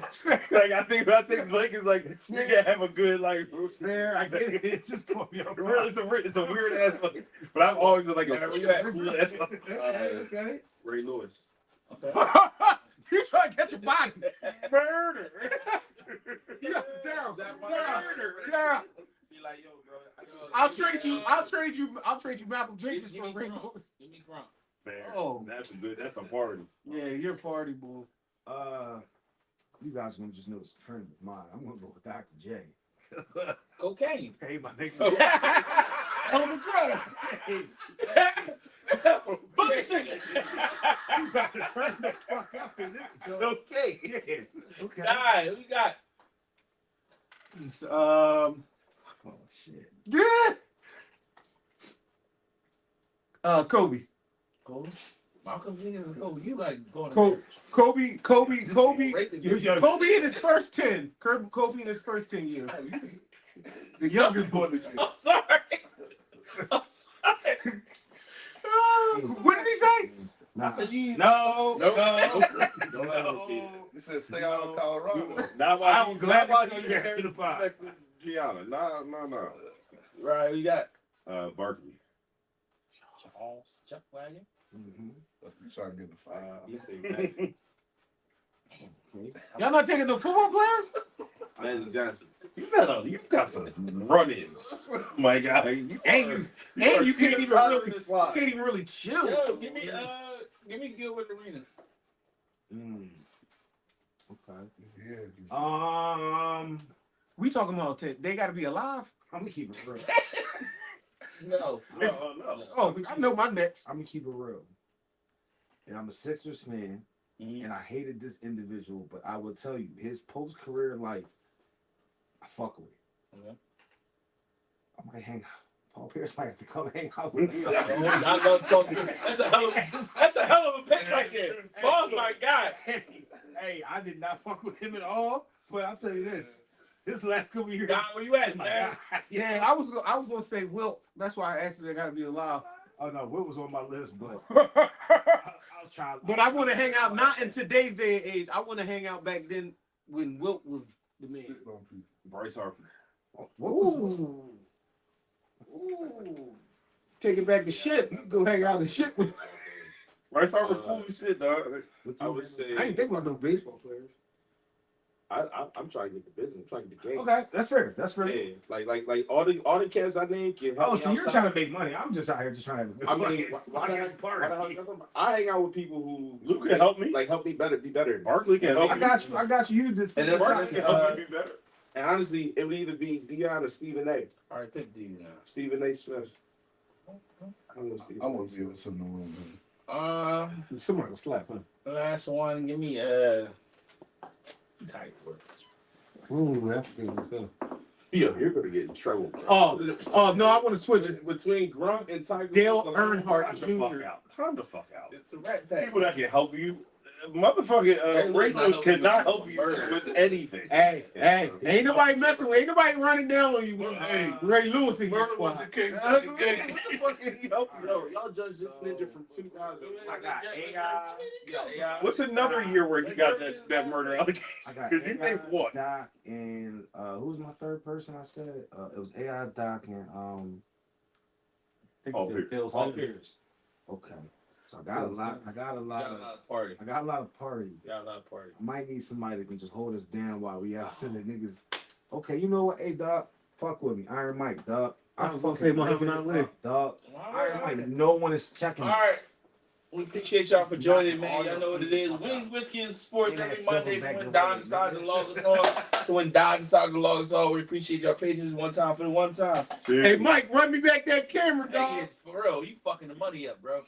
Like I think Blake is like you can have a good like Fair. I get it. It's just going to be really it's a weird ass like, but I've always been like a cool ass. Okay. Ray Lewis. Okay. You trying to catch your body? Murder. Yeah, down. Murder. Yeah. Be like, yo, bro. I'll trade you Malcolm Jenkins Give for me Ray Gronk. Lewis. Give me Gronk. Fair. Oh. That's a party. Yeah, you're a party boy. You guys are gonna just know it's a friend of mine. I'm gonna go with Dr. J. Cocaine. Hey, my nigga. On the drug. Bullshit. You about to turn the fuck up in this joint. Okay. Yeah. Okay. Guy, who you got? Oh shit. Yeah. Kobe. Kobe. Malcolm Jenkins and Kobe. You like going Kobe. Kobe in his first 10. Kobe in his first 10 years. The youngest boy. I'm sorry. I'm sorry. What did he say? I said you. No. He said stay out of Colorado. Not I'm glad why that he's you're here to the pod. next to Gianna. No. Right, we got Barkley. Charles Chuck Wagon. Mhm. You trying to get in the fight. Y'all not taking the football players? Magic Johnson. You've got some run-ins. My God. You can't even really chill. Yo, give me Gilbert Arenas. Okay. Yeah. We talking about they got to be alive. I'm gonna keep it real. No. No. Oh, I know my next. I'm gonna keep it real. And I'm a Sixers fan, and I hated this individual, but I will tell you, his post-career life, I fuck with it. Okay. I might hang out. Paul Pierce might have to come hang out with me. I love talking. That's a hell of a pick right there. Oh my God. Hey, I did not fuck with him at all, but I'll tell you this last couple years. Don, where you at, my man? God. Yeah, I was gonna say Wilt. That's why I asked if they got to be alive. Oh no, Will was on my list, but I was trying. But I want to hang out not in today's day and age. I want to hang out back then when Wilt was the man. Spit on people. Bryce Harper. What was Ooh. Taking back the ship. You go hang out and shit with. Bryce Harper, cool as shit, dog. I would say I ain't think about no baseball players. I'm trying to get the business. I'm trying to get the game. Okay, that's fair. That's fair. Yeah, like all the cats I named can help Oh, me so you're outside. trying to make money? I'm just out here just trying to have a good I mean, why the hell? I hang out with people who Luke can help me. like help me be better. Barkley can help I you. got you. I got you. You just And then Barkley can help you be better. And honestly, it would either be Deion or Stephen A. All right, pick D now. Stephen A. Smith. I don't know Stephen I A. want to be Smith. with some New England. Somebody will slap, huh? The last one, give me tight words. Ooh, that's good one too. Yeah, you're gonna get in trouble. Oh no, I want to switch it. Between Gronk and Tiger Dale Woods, Earnhardt Time the fuck Jr. out. Time the fuck out. It's the rat pack. People that can help you. motherfucking Ramos cannot help you with anything. Hey, ain't nobody messing with, ain't nobody running down on you. Hey, Ray Lewis in your Murder was the squad. case. What the fuck can he help you? Yo, y'all judge this ninja from 2000. I got AI. What's another year where he got that murder allegation? I got Could you AI, think what? Doc, and who's my third person? I said it was AI, Doc, and I think Oh, he said Phil All Sanders. peers. okay. So I got a lot. I got a lot Got a of. lot of party. I got a lot of parties. Got a lot of party. I might need somebody that can just hold us down while we out. So the niggas, okay, you know what? Hey, Doc, fuck with me. Iron Mike, Doc. I was gonna say Muhammad Ali. Doc. All Iron right. Mike. No one is checking. All us. right. We appreciate y'all for joining, man. Y'all know what it is. Wings, Whiskey, and Sports every Monday from when Don decides to log us off to when Don decides to log us off. We appreciate y'all patience one time for the one time. Hey, Mike, run me back that camera, Hey, dog. yeah, for real, you fucking the money up, bro.